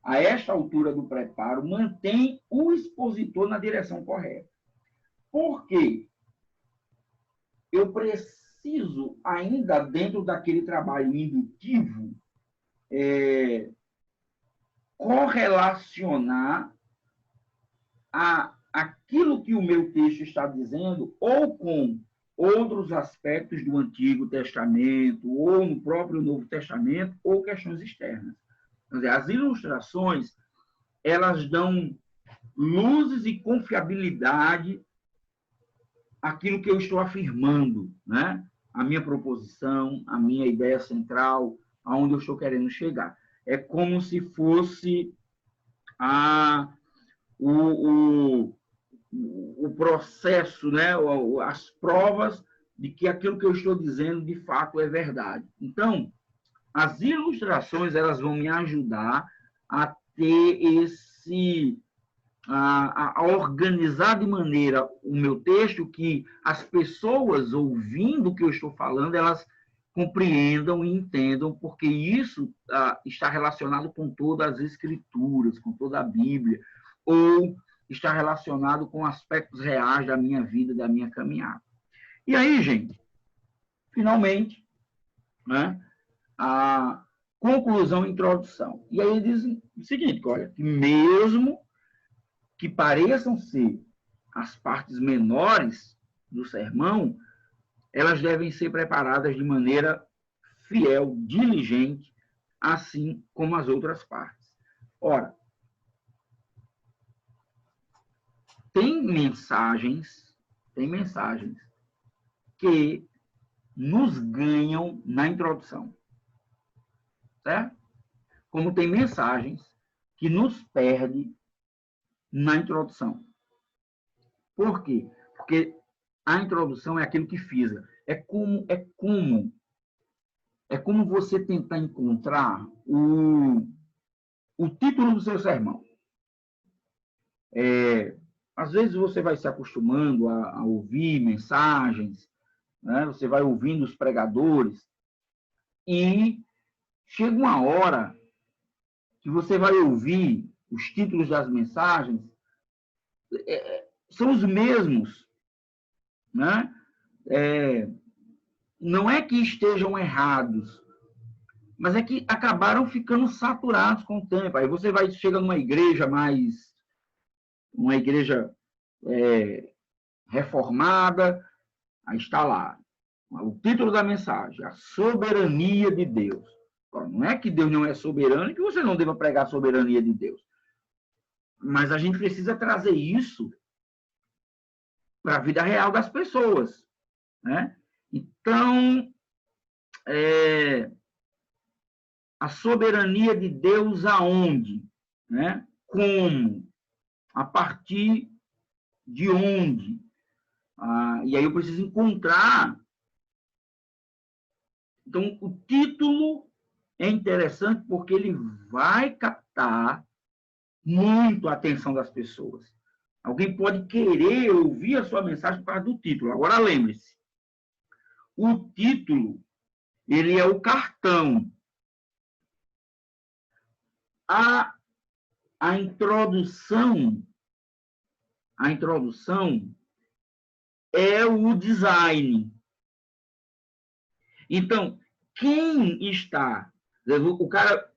a esta altura do preparo, mantém o expositor na direção correta. Por quê? Eu preciso, ainda dentro daquele trabalho indutivo, correlacionar aquilo que o meu texto está dizendo ou com outros aspectos do Antigo Testamento, ou no próprio Novo Testamento, ou questões externas. Quer dizer, as ilustrações, elas dão luzes e confiabilidade àquilo que eu estou afirmando, né? A minha proposição, a minha ideia central, aonde eu estou querendo chegar. É como se fosse o processo, né? As provas de que aquilo que eu estou dizendo, de fato, é verdade. Então, as ilustrações, elas vão me ajudar a ter a organizar de maneira o meu texto que as pessoas, ouvindo o que eu estou falando, elas compreendam e entendam, porque isso está relacionado com todas as escrituras, com toda a Bíblia, ou está relacionado com aspectos reais da minha vida, da minha caminhada. E aí, gente, finalmente, né, a conclusão e introdução. E aí ele diz o seguinte, olha, que mesmo que pareçam ser as partes menores do sermão, elas devem ser preparadas de maneira fiel, diligente, assim como as outras partes. Ora, tem mensagens que nos ganham na introdução, certo? Como tem mensagens que nos perdem na introdução. Por quê? Porque a introdução é aquilo que fisa. É como você tentar encontrar o título do seu sermão. Às vezes você vai se acostumando a ouvir mensagens, né? Você vai ouvindo os pregadores, e chega uma hora que você vai ouvir os títulos das mensagens, são os mesmos, né? Não é que estejam errados, mas é que acabaram ficando saturados com o tempo. Aí você chega numa igreja reformada, aí está lá, o título da mensagem, a soberania de Deus. Não é que Deus não é soberano e que você não deva pregar a soberania de Deus. Mas a gente precisa trazer isso para a vida real das pessoas, né? Então, a soberania de Deus aonde? Né? Como? A partir de onde? E aí eu preciso encontrar. Então, o título é interessante porque ele vai captar muito a atenção das pessoas. Alguém pode querer ouvir a sua mensagem por causa do título. Agora, lembre-se, o título, ele é o cartão. A introdução é o design. Então, quem está... O cara...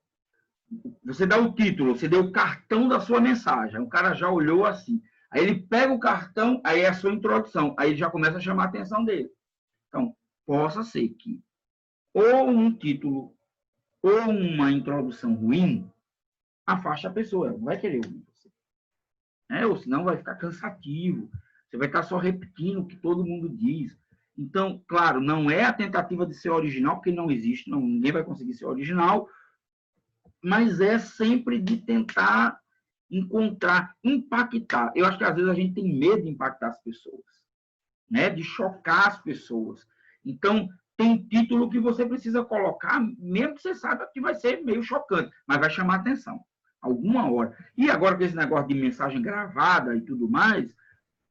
Você dá o título, você deu o cartão da sua mensagem. O cara já olhou assim. Aí ele pega o cartão, aí é a sua introdução. Aí ele já começa a chamar a atenção dele. Então, possa ser que ou um título ou uma introdução ruim afaste a pessoa. Ela não vai querer ouvir você. Ou senão vai ficar cansativo. Você vai estar só repetindo o que todo mundo diz. Então, claro, não é a tentativa de ser original, porque não existe, ninguém vai conseguir ser original, mas é sempre de tentar encontrar, impactar. Eu acho que às vezes a gente tem medo de impactar as pessoas. né? De chocar as pessoas. Então, tem título que você precisa colocar, mesmo que você saiba que vai ser meio chocante, mas vai chamar atenção, alguma hora. E agora com esse negócio de mensagem gravada e tudo mais,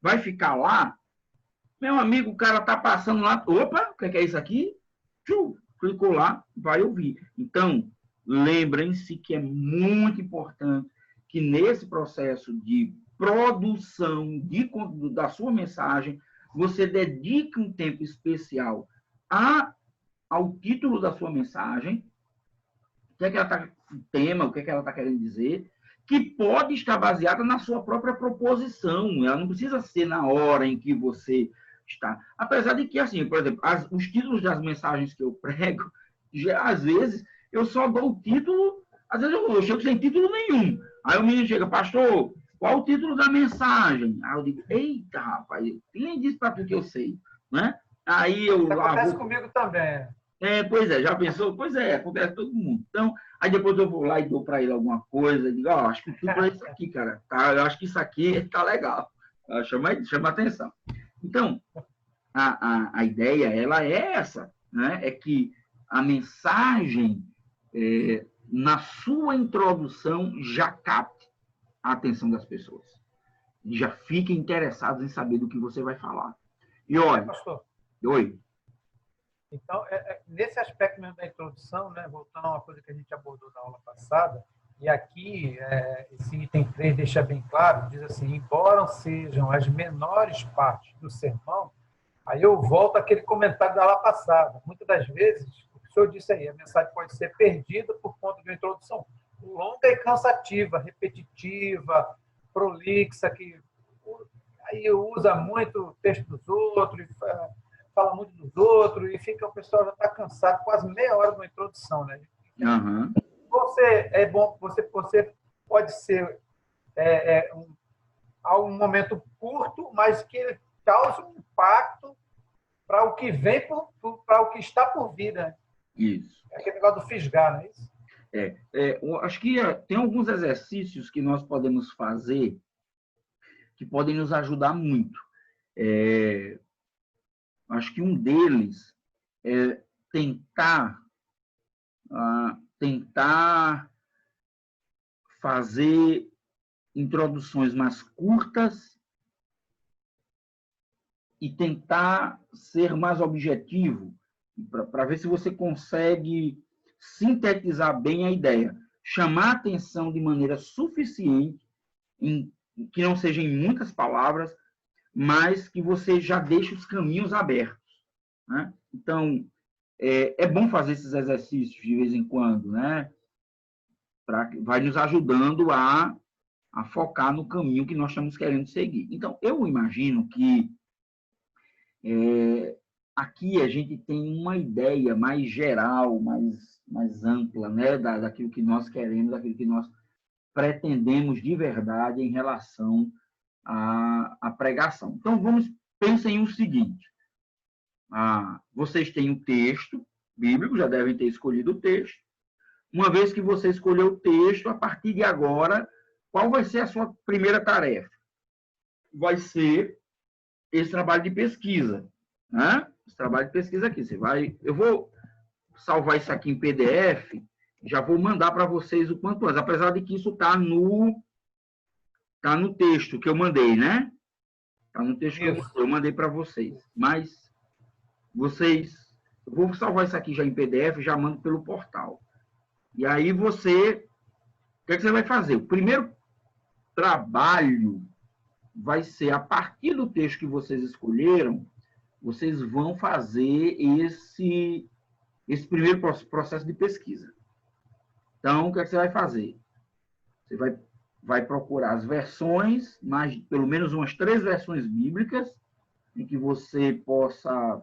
vai ficar lá, meu amigo, o cara tá passando lá, opa, o que é isso aqui? Clicou lá, vai ouvir. Então, lembrem-se que é muito importante que nesse processo de produção da sua mensagem, você dedique um tempo especial ao título da sua mensagem, o que é que ela está, o tema, o que é que ela está querendo dizer, que pode estar baseada na sua própria proposição. Ela não precisa ser na hora em que você está. Apesar de que, assim, por exemplo, os títulos das mensagens que eu prego, às vezes, eu só dou o título, às vezes eu chego sem título nenhum. Aí o menino chega, pastor, qual o título da mensagem? Aí eu digo, eita, rapaz, quem disse para tu que eu sei, né? Aí eu lá acontece comigo também. Pois é, já pensou? Pois é, acontece com todo mundo. Então, aí depois eu vou lá e dou para ele alguma coisa, digo, acho que o título é isso aqui, cara. Tá, eu acho que isso aqui tá legal. Chama atenção. Então, a ideia, ela é essa, né? É que a mensagem, na sua introdução, já capte a atenção das pessoas. E já fiquem interessados em saber do que você vai falar. E olha... pastor. Oi. Então, nesse aspecto mesmo da introdução, né, voltando a uma coisa que a gente abordou na aula passada, e aqui esse item 3 deixa bem claro, diz assim, embora sejam as menores partes do sermão, aí eu volto àquele comentário da aula passada. Muitas das vezes, o que o senhor disse aí, a mensagem pode ser perdida por conta de uma introdução longa e cansativa, repetitiva, prolixa, que aí usa muito o texto dos outros, fala muito dos outros, e fica, o pessoal já está cansado, quase meia hora de uma introdução, né? Uhum. É bom, você pode ser um momento curto, mas que ele cause um impacto para o que vem, para o que está por vir, né? Isso. É aquele negócio do fisgar, não é isso? Acho que tem alguns exercícios que nós podemos fazer que podem nos ajudar muito. Acho que um deles é tentar fazer introduções mais curtas e tentar ser mais objetivo, para ver se você consegue sintetizar bem a ideia. Chamar a atenção de maneira suficiente, que não seja em muitas palavras, mas que você já deixe os caminhos abertos, né? Então, é bom fazer esses exercícios de vez em quando, né? Vai nos ajudando a focar no caminho que nós estamos querendo seguir. Então, eu imagino que aqui a gente tem uma ideia mais geral, mais ampla, né? Daquilo que nós queremos, daquilo que nós pretendemos de verdade em relação à pregação. Então, pensem o seguinte, vocês têm um texto bíblico, já devem ter escolhido o texto. Uma vez que você escolheu o texto, a partir de agora, qual vai ser a sua primeira tarefa? Vai ser esse trabalho de pesquisa, né? Esse trabalho de pesquisa aqui. Eu vou salvar isso aqui em PDF, já vou mandar para vocês o quanto antes, apesar de que isso está no texto que eu mandei, né? Está no texto que eu mandei para vocês. Mas eu vou salvar isso aqui já em PDF, já mando pelo portal. E aí o que você vai fazer? O primeiro trabalho vai ser, a partir do texto que vocês escolheram, vocês vão fazer esse primeiro processo de pesquisa. Então, o que você vai fazer? Você vai procurar as versões, pelo menos umas 3 versões bíblicas, em que você possa...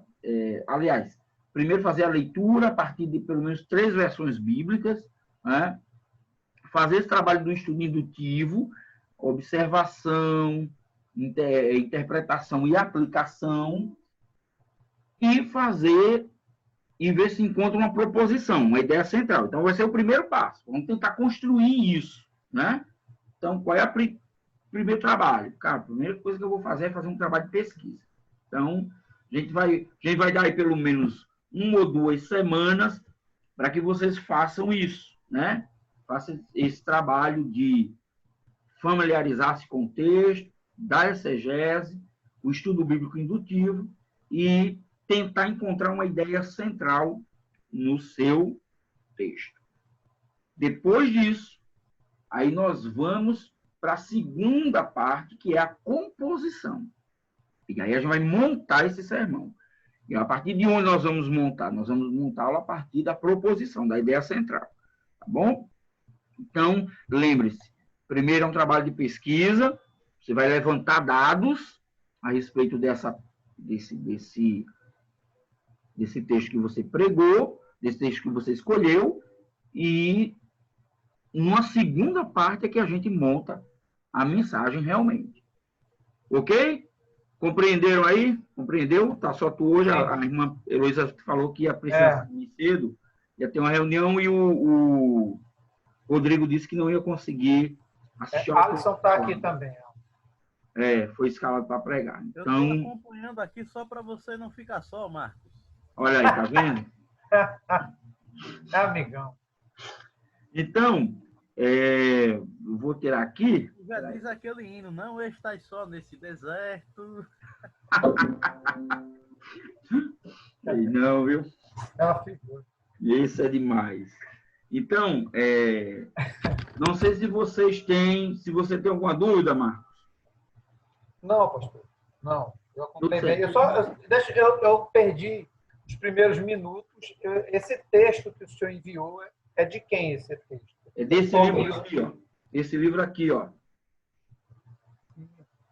aliás, primeiro fazer a leitura a partir de pelo menos 3 versões bíblicas, né? Fazer esse trabalho do estudo indutivo, observação, interpretação e aplicação, e ver se encontra uma proposição, uma ideia central. Então, vai ser o primeiro passo. Vamos tentar construir isso, né? Então, qual é o primeiro trabalho? Cara, a primeira coisa que eu vou fazer é fazer um trabalho de pesquisa. Então, a gente vai dar aí pelo menos 1 ou 2 semanas para que vocês façam isso, né? Façam esse trabalho de familiarizar-se com o texto, da exegese, o estudo bíblico indutivo e tentar encontrar uma ideia central no seu texto. Depois disso, aí nós vamos para a segunda parte, que é a composição. E aí a gente vai montar esse sermão. E a partir de onde nós vamos montar? Nós vamos montá-lo a partir da proposição, da ideia central. Tá bom? Então, lembre-se, primeiro é um trabalho de pesquisa, você vai levantar dados a respeito desse texto que você pregou, desse texto que você escolheu, e numa segunda parte é que a gente monta a mensagem realmente. Ok? Compreenderam aí? Compreendeu? Tá só tu hoje, a irmã Heloísa falou que ia precisar sair cedo, ia ter uma reunião e o Rodrigo disse que não ia conseguir assistir. Alisson está aqui também. Foi escalado para pregar. Então, eu estou acompanhando aqui só para você não ficar só, Marcos. Olha aí, tá vendo? Amigão. Então, vou tirar aqui. Já diz aquele hino, não estás só nesse deserto. Não, viu? É uma figura. Isso é demais. Então, não sei se você tem alguma dúvida, Marcos. Não, pastor. Não. Eu acompanhei. Eu perdi os primeiros minutos. Esse texto que o senhor enviou é de quem esse texto? É desse livro aqui, ó. Esse livro aqui, ó.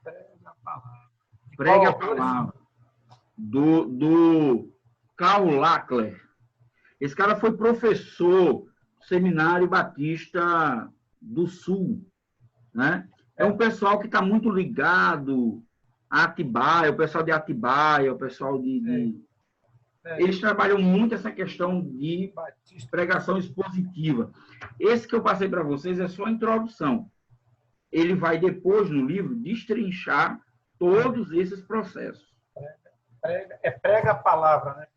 Prega a palavra. Prega a palavra. Do Karl Lackler. Esse cara foi professor do Seminário Batista do Sul, né? É um pessoal que está muito ligado a Atibaia, o pessoal de Atibaia, o pessoal Eles trabalham muito essa questão de pregação expositiva. Esse que eu passei para vocês é só a introdução. Ele vai depois, no livro, destrinchar todos esses processos. Prega a palavra, né?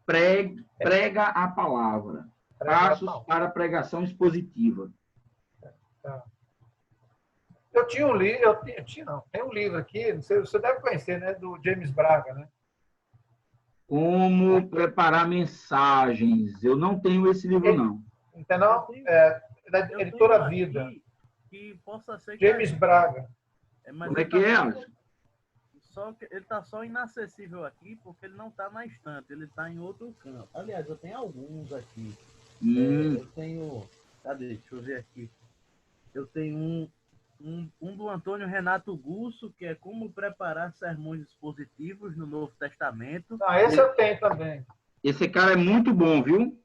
Prega a palavra. Passos para a pregação expositiva. Eu tinha um livro, tem um livro aqui, não sei, você deve conhecer, né? Do James Braga, né? Como preparar mensagens. Eu não tenho esse livro, não. Entendeu? Da editora Vida. Que possa ser James Braga. Como é que é, Alisson? Só que ele está só inacessível aqui porque ele não está na estante, ele está em outro canto. Aliás, eu tenho alguns aqui. Eu tenho. Cadê? Deixa eu ver aqui. Eu tenho um do Antônio Renato Gusso, que é Como Preparar Sermões Expositivos no Novo Testamento. Esse eu tenho também. Esse cara é muito bom, viu?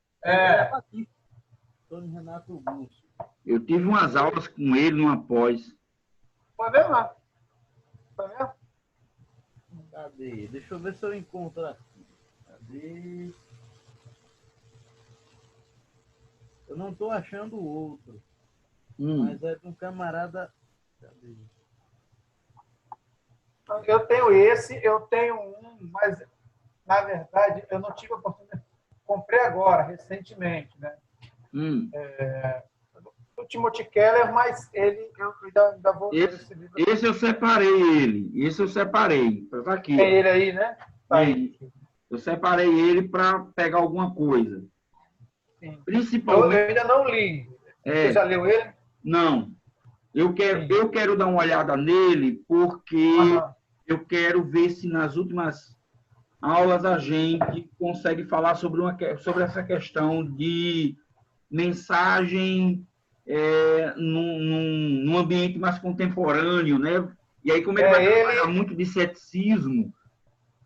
Antônio Renato Gusso. Eu tive umas aulas com ele numa pós. Pode ver lá. Pode ver? Cadê? Deixa eu ver se eu encontro aqui. Cadê? Eu não estou achando o outro. Mas é de um camarada. Cadê? Eu tenho esse, eu tenho um, mas na verdade eu não tive a oportunidade. Comprei agora, recentemente, né? O Timothy Keller, mas eu ainda vou ter esse livro. Esse eu separei ele. Esse eu separei. Tá aqui. É ele aí, né? Tá aí. Eu separei ele para pegar alguma coisa. Sim. Principalmente. Eu ainda não li. Você já leu ele? Não. Eu quero dar uma olhada nele porque eu quero ver se nas últimas aulas a gente consegue falar sobre essa questão de mensagem num ambiente mais contemporâneo, né? E aí, como ele vai trabalhar muito de ceticismo,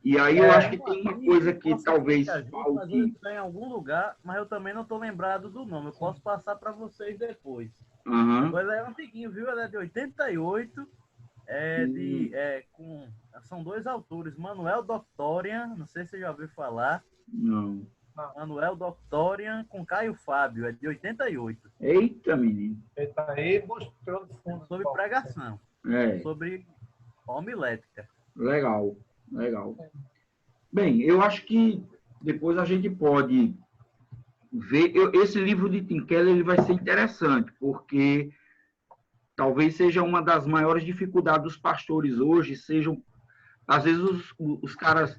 e aí eu acho que tem uma coisa que talvez falte. Em algum lugar, mas eu também não estou lembrado do nome. Eu posso passar para vocês depois. Mas é antiguinho, viu? Ela é de 88. São dois autores, Manuel Doctorian, não sei se você já ouviu falar. Não. Manuel Doctorian com Caio Fábio, é de 88. Eita, menino. Ele tá aí mostrando fundo. Sobre pregação. Sobre homilética. Legal. Legal. Bem, eu acho que depois a gente pode ver. Esse livro de Tim Keller ele vai ser interessante, porque talvez seja uma das maiores dificuldades dos pastores hoje, sejam, às vezes, os caras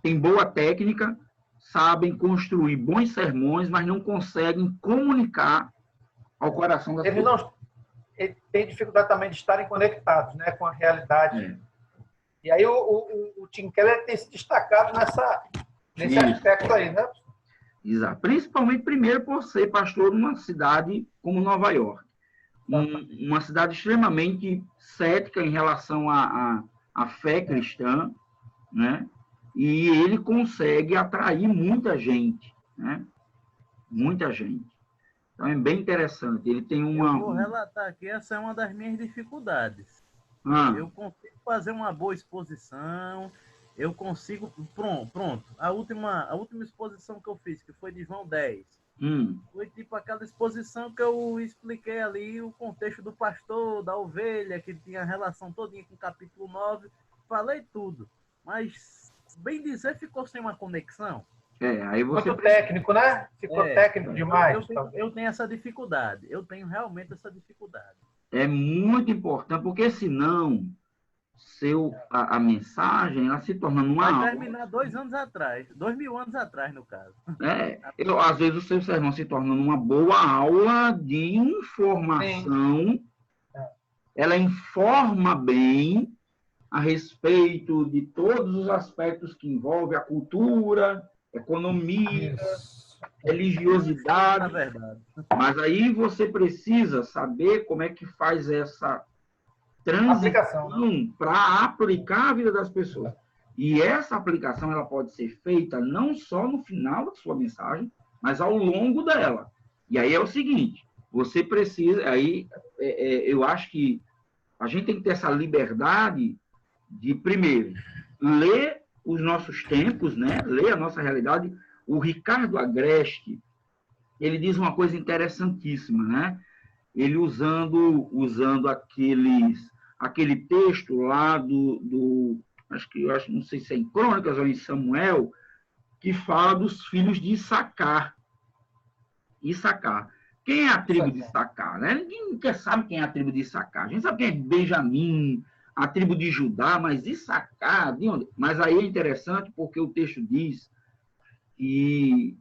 têm boa técnica, sabem construir bons sermões, mas não conseguem comunicar ao coração das pessoas. Ele tem dificuldade também de estarem conectados, né, com a realidade. É. E aí o Tim Keller tem se destacado nesse aspecto aí, né? Exato. Principalmente, primeiro, por ser pastor numa cidade como Nova York. Uma cidade extremamente cética em relação à fé cristã, né? E ele consegue atrair muita gente, né? Muita gente. Então, é bem interessante. Ele tem uma... Eu vou relatar aqui, essa é uma das minhas dificuldades. Eu consigo fazer uma boa exposição, eu consigo... Pronto. A última exposição que eu fiz, que foi de João 10, foi tipo aquela exposição que eu expliquei ali o contexto do pastor, da ovelha, que tinha relação todinha com o capítulo 9, falei tudo, mas, bem dizer, ficou sem uma conexão. Aí você... Muito técnico, né? Ficou técnico demais. Eu tenho essa dificuldade, eu tenho realmente essa dificuldade. É muito importante, porque senão a mensagem ela se torna uma aula. Vai terminar 2000 anos atrás, no caso. Às vezes o seu sermão se torna uma boa aula de informação. Sim. Ela informa bem a respeito de todos os aspectos que envolvem a cultura, economia, religiosidade. É verdade. Mas aí você precisa saber como é que faz essa transição para aplicar a vida das pessoas. E essa aplicação ela pode ser feita não só no final da sua mensagem, mas ao longo dela. E aí é o seguinte, você precisa... eu acho que a gente tem que ter essa liberdade de, primeiro, ler os nossos tempos, né? Ler a nossa realidade. O Ricardo Agreste, ele diz uma coisa interessantíssima, né? Ele usando aquele texto lá não sei se é em Crônicas ou em Samuel, que fala dos filhos de Issacar. Quem é a tribo de Issacar? Né? Ninguém sabe quem é a tribo de Issacar. A gente sabe quem é Benjamim, a tribo de Judá, mas Issacar, de onde? Mas aí é interessante porque o texto diz que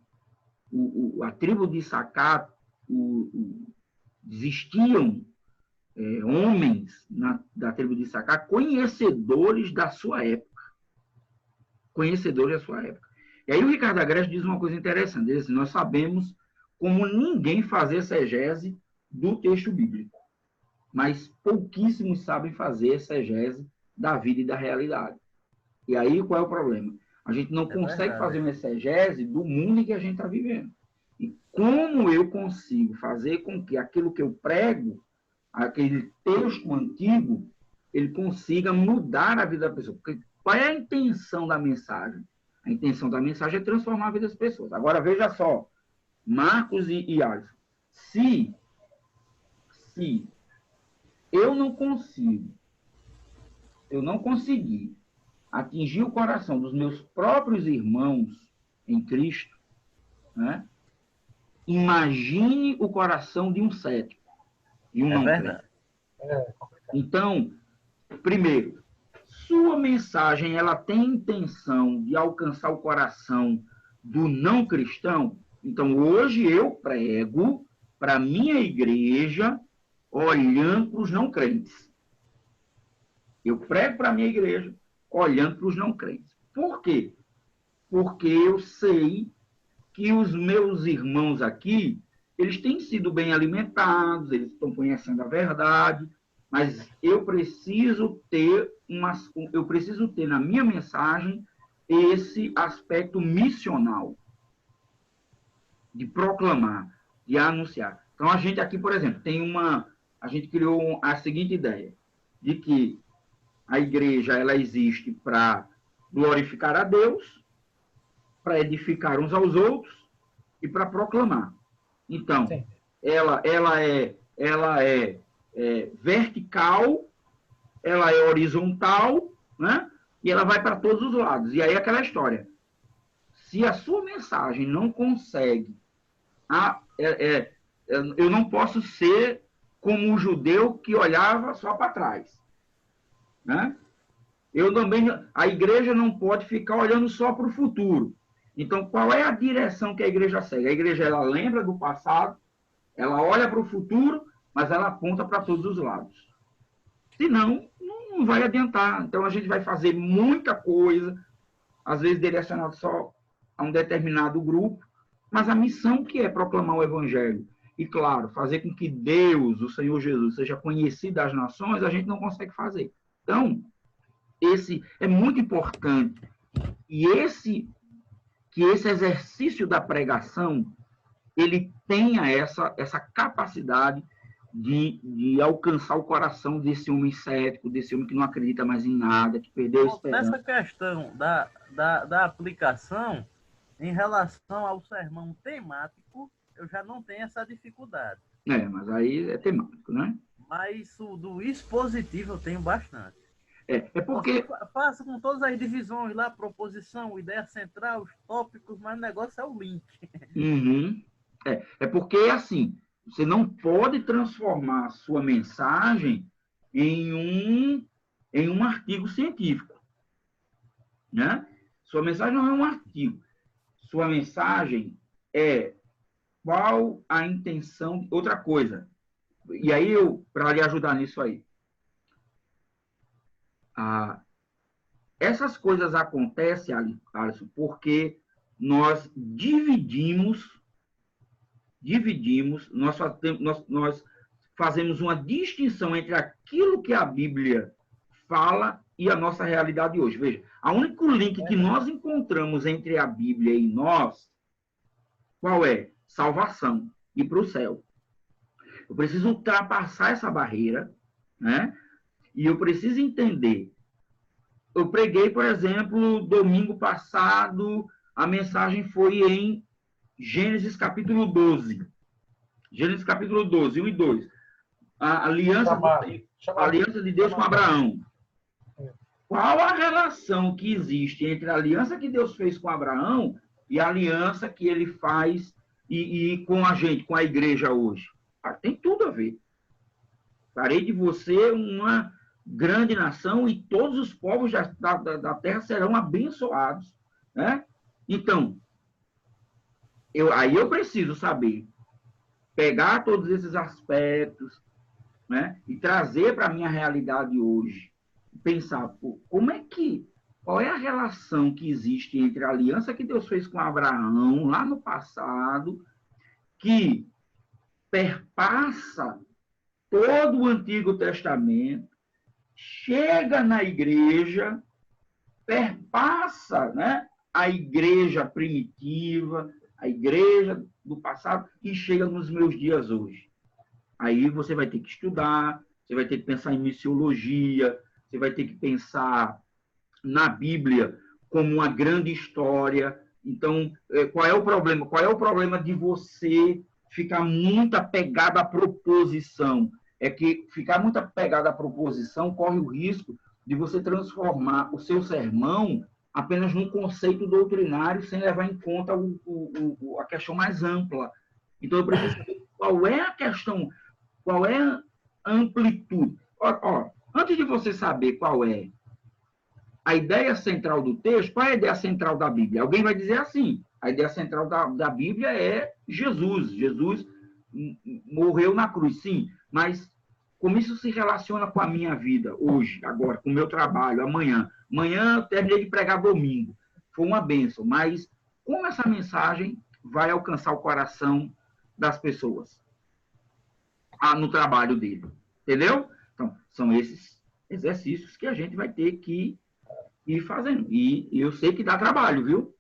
a tribo de Issacar existiam homens da tribo de Issacar conhecedores da sua época. E aí o Ricardo Agreste diz uma coisa interessante. Ele diz assim, nós sabemos como ninguém fazer exegese do texto bíblico, mas pouquíssimos sabem fazer exegese da vida e da realidade. E aí qual é o problema? A gente não consegue fazer uma exegese do mundo em que a gente está vivendo. E como eu consigo fazer com que aquilo que eu prego, aquele texto antigo, ele consiga mudar a vida da pessoa? Porque qual é a intenção da mensagem? A intenção da mensagem é transformar a vida das pessoas. Agora, veja só, Marcos e Alisson, se eu não conseguir atingir o coração dos meus próprios irmãos em Cristo, né? Imagine o coração de um cético, de um não crente. Então, primeiro, sua mensagem ela tem intenção de alcançar o coração do não cristão. Então, hoje eu prego para a minha igreja olhando para os não crentes. Eu prego para a minha igreja olhando para os não crentes. Por quê? Porque eu sei que os meus irmãos aqui, eles têm sido bem alimentados, eles estão conhecendo a verdade, mas eu preciso ter na minha mensagem esse aspecto missional, de proclamar, de anunciar. Então, a gente aqui, por exemplo, a gente criou a seguinte ideia, de que a igreja ela existe para glorificar a Deus, para edificar uns aos outros e para proclamar. Então, ela é vertical, ela é horizontal, né? e ela vai para todos os lados. E aí aquela história. Se a sua mensagem não consegue... eu não posso ser como o judeu que olhava só para trás. Né? A igreja não pode ficar olhando só para o futuro. Então, qual é a direção que a igreja segue? A igreja, ela lembra do passado, ela olha para o futuro, mas ela aponta para todos os lados. Senão, não vai adiantar. Então, a gente vai fazer muita coisa, às vezes direcionado só a um determinado grupo, mas a missão que é proclamar o evangelho, e, claro, fazer com que Deus, o Senhor Jesus, seja conhecido das nações, a gente não consegue fazer. Então, esse é muito importante. E que esse exercício da pregação, ele tenha essa capacidade de alcançar o coração desse homem cético, desse homem que não acredita mais em nada, que perdeu a esperança. Nessa questão da aplicação, em relação ao sermão temático, eu já não tenho essa dificuldade. Mas aí é temático, né? Mas o do expositivo eu tenho bastante. É porque... Faça com todas as divisões lá, proposição, ideia central, os tópicos, mas o negócio é o link. Uhum. É porque, assim, você não pode transformar a sua mensagem em um artigo científico. Né? Sua mensagem não é um artigo. Sua mensagem é qual a intenção... Outra coisa. E aí, para lhe ajudar nisso aí, essas coisas acontecem, Alisson, porque nós dividimos, nós fazemos uma distinção entre aquilo que a Bíblia fala e a nossa realidade hoje. Veja, o único link que nós encontramos entre a Bíblia e nós, qual é? Salvação, ir para o céu. Eu preciso ultrapassar essa barreira, né? E eu preciso entender. Eu preguei, por exemplo, domingo passado, a mensagem foi em Gênesis capítulo 12. Gênesis capítulo 12, 1 e 2. A aliança de Deus com Abraão. Qual a relação que existe entre a aliança que Deus fez com Abraão e a aliança que ele faz e com a gente, com a igreja hoje? Tem tudo a ver. Farei de você uma grande nação e todos os povos da terra serão abençoados. Né? Então, aí eu preciso saber pegar todos esses aspectos, né, e trazer para a minha realidade hoje. Pensar, qual é a relação que existe entre a aliança que Deus fez com Abraão lá no passado, que perpassa todo o Antigo Testamento, chega na igreja, perpassa, né, a igreja primitiva, a igreja do passado, e chega nos meus dias hoje. Aí você vai ter que estudar, você vai ter que pensar em missiologia, você vai ter que pensar na Bíblia como uma grande história. Então, qual é o problema? Qual é o problema de você ficar muito apegado à proposição? É que ficar muito apegado à proposição corre o risco de você transformar o seu sermão apenas num conceito doutrinário sem levar em conta a questão mais ampla. Então, eu preciso saber qual é a questão, qual é a amplitude. Antes de você saber qual é a ideia central do texto, qual é a ideia central da Bíblia? Alguém vai dizer assim, a ideia central da Bíblia é Jesus. Jesus morreu na cruz, sim, mas como isso se relaciona com a minha vida hoje, agora, com o meu trabalho, amanhã? Amanhã eu terminei de pregar domingo, foi uma bênção, mas como essa mensagem vai alcançar o coração das pessoas no trabalho dele? Entendeu? Então, são esses exercícios que a gente vai ter que ir fazendo. E eu sei que dá trabalho, viu?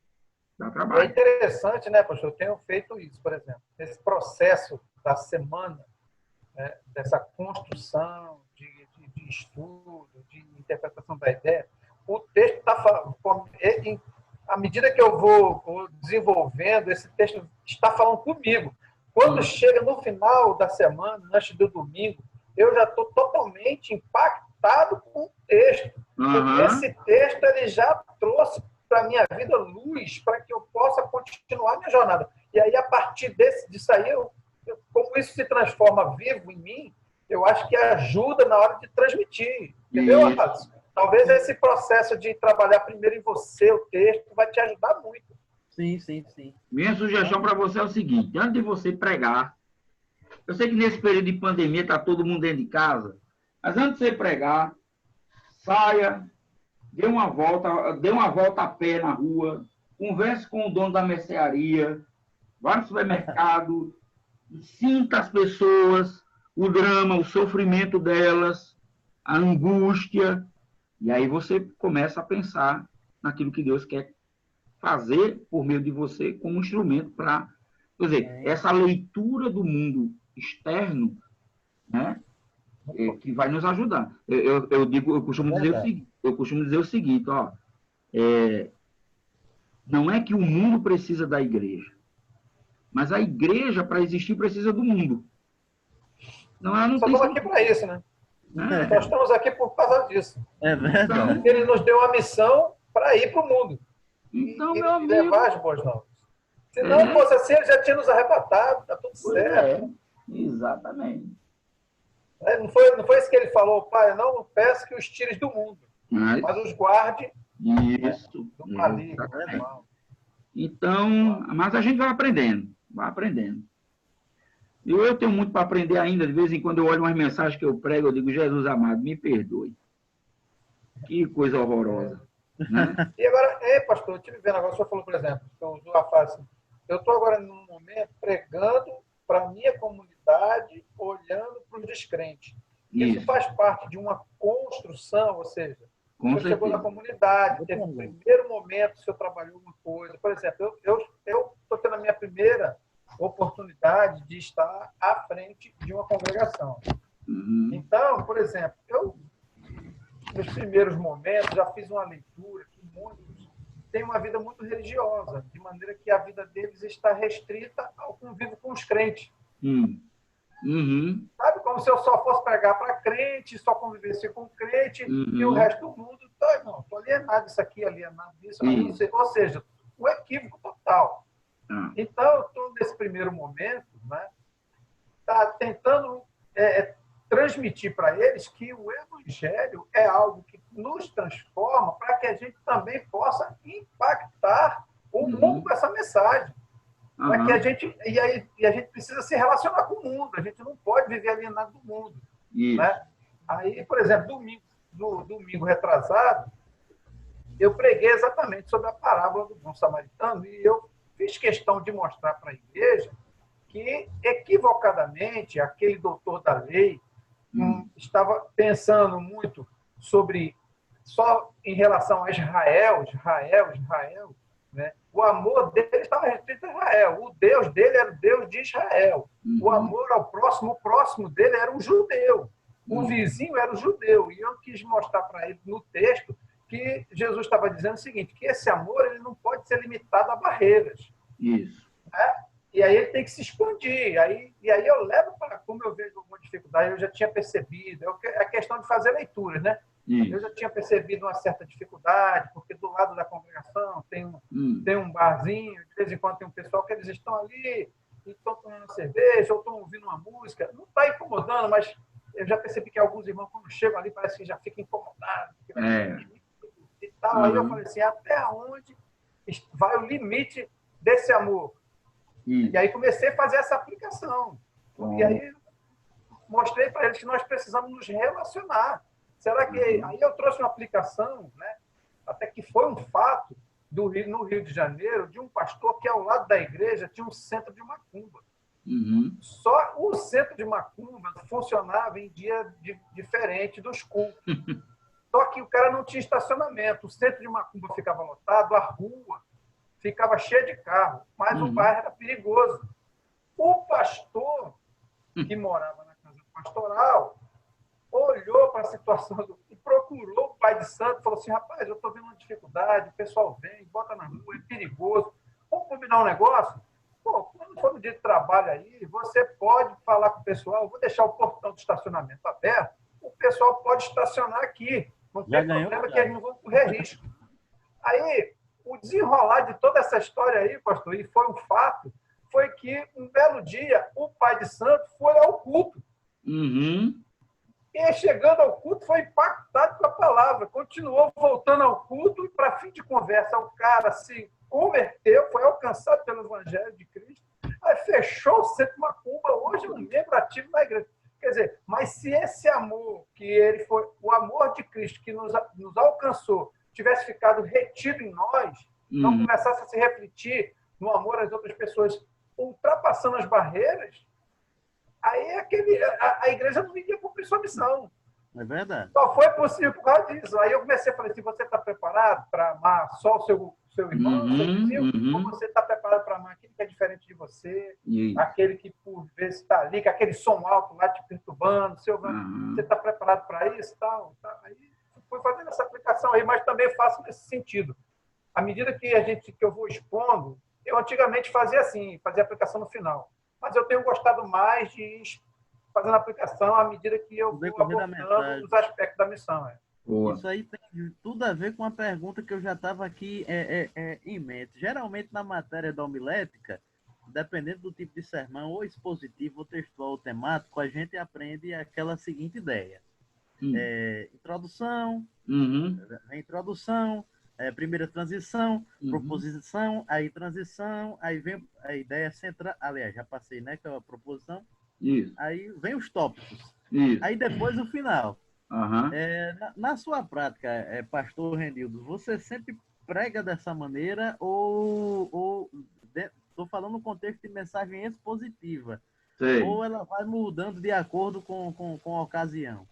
Dá trabalho. É interessante, né, pastor? Eu tenho feito isso, por exemplo. Esse processo da semana, né, dessa construção de estudo, de interpretação da ideia, o texto está falando, à medida que eu vou desenvolvendo, esse texto está falando comigo. Quando chega no final da semana, antes do domingo, eu já estou totalmente impactado com o texto. Esse texto ele já trouxe para a minha vida luz para que eu possa continuar a minha jornada. E aí, a partir disso aí, como isso se transforma vivo em mim, eu acho que ajuda na hora de transmitir. Entendeu, Atos? Talvez esse processo de trabalhar primeiro em você, o texto, vai te ajudar muito. Sim, sim, sim. Minha sugestão para você é o seguinte: antes de você pregar, eu sei que nesse período de pandemia está todo mundo dentro de casa, mas antes de você pregar, saia, dê uma volta a pé na rua, converse com o dono da mercearia, vá no supermercado, sinta as pessoas, o drama, o sofrimento delas, a angústia, e aí você começa a pensar naquilo que Deus quer fazer por meio de você como instrumento para, quer dizer, essa leitura do mundo externo, né, que vai nos ajudar. Eu costumo dizer o seguinte, ó, não é que o mundo precisa da igreja, mas a igreja, para existir, precisa do mundo. Não, ela não Só tem estamos aqui para isso, né? Nós estamos aqui por causa disso. É verdade. Então, ele nos deu uma missão para ir para o mundo. Então, e meu amigo, levar as boas novas. Se não fosse assim, ele já tinha nos arrebatado, tá tudo certo. Exatamente. Não foi isso que ele falou, pai, não peço que os tires do mundo, mas os guarde do maligno. Então, mas a gente vai aprendendo. Eu tenho muito para aprender ainda. De vez em quando eu olho umas mensagens que eu prego, eu digo, Jesus amado, me perdoe. Que coisa horrorosa. Né? E agora, pastor, eu estive vendo agora, o senhor falou, por exemplo, eu estou agora num momento pregando para a minha comunidade, olhando para os descrentes. Isso faz parte de uma construção, ou seja, o senhor chegou na comunidade, teve um primeiro momento, o senhor trabalhou uma coisa. Por exemplo, eu estou tendo a minha primeira oportunidade de estar à frente de uma congregação. Então, por exemplo, nos primeiros momentos, já fiz uma leitura que muitos têm uma vida muito religiosa, de maneira que a vida deles está restrita ao convívio com os crentes. Sabe? Como se eu só fosse pregar para crente, só convivesse com crente, e o resto do mundo, não, estou alienado disso aqui, alienado disso. Ou seja, o equívoco total. Então, eu estou nesse primeiro momento, né, tentando transmitir para eles que o evangelho é algo que nos transforma para que a gente também possa impactar o mundo com essa mensagem. Para que a gente precisa se relacionar com o mundo, a gente não pode viver alienado do mundo. Né? Aí, por exemplo, domingo retrasado, eu preguei exatamente sobre a parábola do bom samaritano e eu fiz questão de mostrar para a igreja que, equivocadamente, aquele doutor da lei estava pensando muito sobre, só em relação a Israel, né? O amor dele estava restrito a Israel. O Deus dele era o Deus de Israel. O amor ao próximo, o próximo dele era um judeu. O vizinho era o judeu. E eu quis mostrar para ele no texto que Jesus estava dizendo o seguinte, que esse amor ele não pode ser limitado a barreiras. Isso. Né? E aí ele tem que se expandir. E aí eu levo para, como eu vejo alguma dificuldade, eu já tinha percebido, é a questão de fazer leituras, né? Eu já tinha percebido uma certa dificuldade, porque do lado da congregação tem um barzinho, de vez em quando tem um pessoal que eles estão ali e estão tomando cerveja ou estão ouvindo uma música. Não está incomodando, mas eu já percebi que alguns irmãos, quando chegam ali, parece que já ficam incomodados. E tal. Aí eu falei assim, até onde vai o limite desse amor? E aí comecei a fazer essa aplicação. E aí mostrei para eles que nós precisamos nos relacionar. Será que... Aí eu trouxe uma aplicação, né? Até que foi um fato no Rio de Janeiro, de um pastor que ao lado da igreja tinha um centro de macumba. Só o centro de macumba funcionava em dia diferente dos cultos. Só que o cara não tinha estacionamento. O centro de macumba ficava lotado, a rua ficava cheia de carro, mas o bairro era perigoso. O pastor que morava na casa pastoral olhou para a situação e procurou o pai de santo e falou assim, rapaz, eu estou vendo uma dificuldade, o pessoal vem, bota na rua, é perigoso. Vamos combinar um negócio? Pô, quando for no dia de trabalho aí, você pode falar com o pessoal, vou deixar o portão de estacionamento aberto, o pessoal pode estacionar aqui. Não tem problema que eles não vão correr risco. Aí, o desenrolar de toda essa história aí, pastor, e foi um fato, foi que um belo dia o pai de santo foi ao culto. Uhum. E chegando ao culto foi impactado com a palavra, continuou voltando ao culto e para fim de conversa o cara se converteu, foi alcançado pelo evangelho de Cristo, aí fechou o centro Macumba, hoje é um membro ativo na igreja. Quer dizer, mas se esse amor, que ele foi o amor de Cristo que nos alcançou, tivesse ficado retido em nós, não começasse a se refletir no amor às outras pessoas, ultrapassando as barreiras, aí a igreja não iria cumprir sua missão. É verdade. Só foi possível por causa disso. Aí eu comecei a falar assim, você está preparado para amar só o seu irmão, seu vizinho? Ou você está preparado para amar aquele que é diferente de você? Aquele que por vezes está ali, com aquele som alto lá te perturbando, você está preparado para isso? Tal. Aí fui fazendo essa aplicação aí, mas também faço nesse sentido. À medida que eu vou expondo, eu antigamente fazia assim, fazia aplicação no final. Mas eu tenho gostado mais de ir fazendo aplicação à medida que eu vou abordando os aspectos da missão. Isso aí tem tudo a ver com a pergunta que eu já estava aqui em mente. Geralmente, na matéria da homilética, dependendo do tipo de sermão, ou expositivo, ou textual, ou temático, a gente aprende aquela seguinte ideia. Introdução, primeira transição, proposição, aí transição, aí vem a ideia central, aliás, já passei, né, que é a proposição, aí vem os tópicos, aí depois o final. Na sua prática, pastor Renildo, você sempre prega dessa maneira ou estou falando no contexto de mensagem expositiva, ou ela vai mudando de acordo com a ocasião?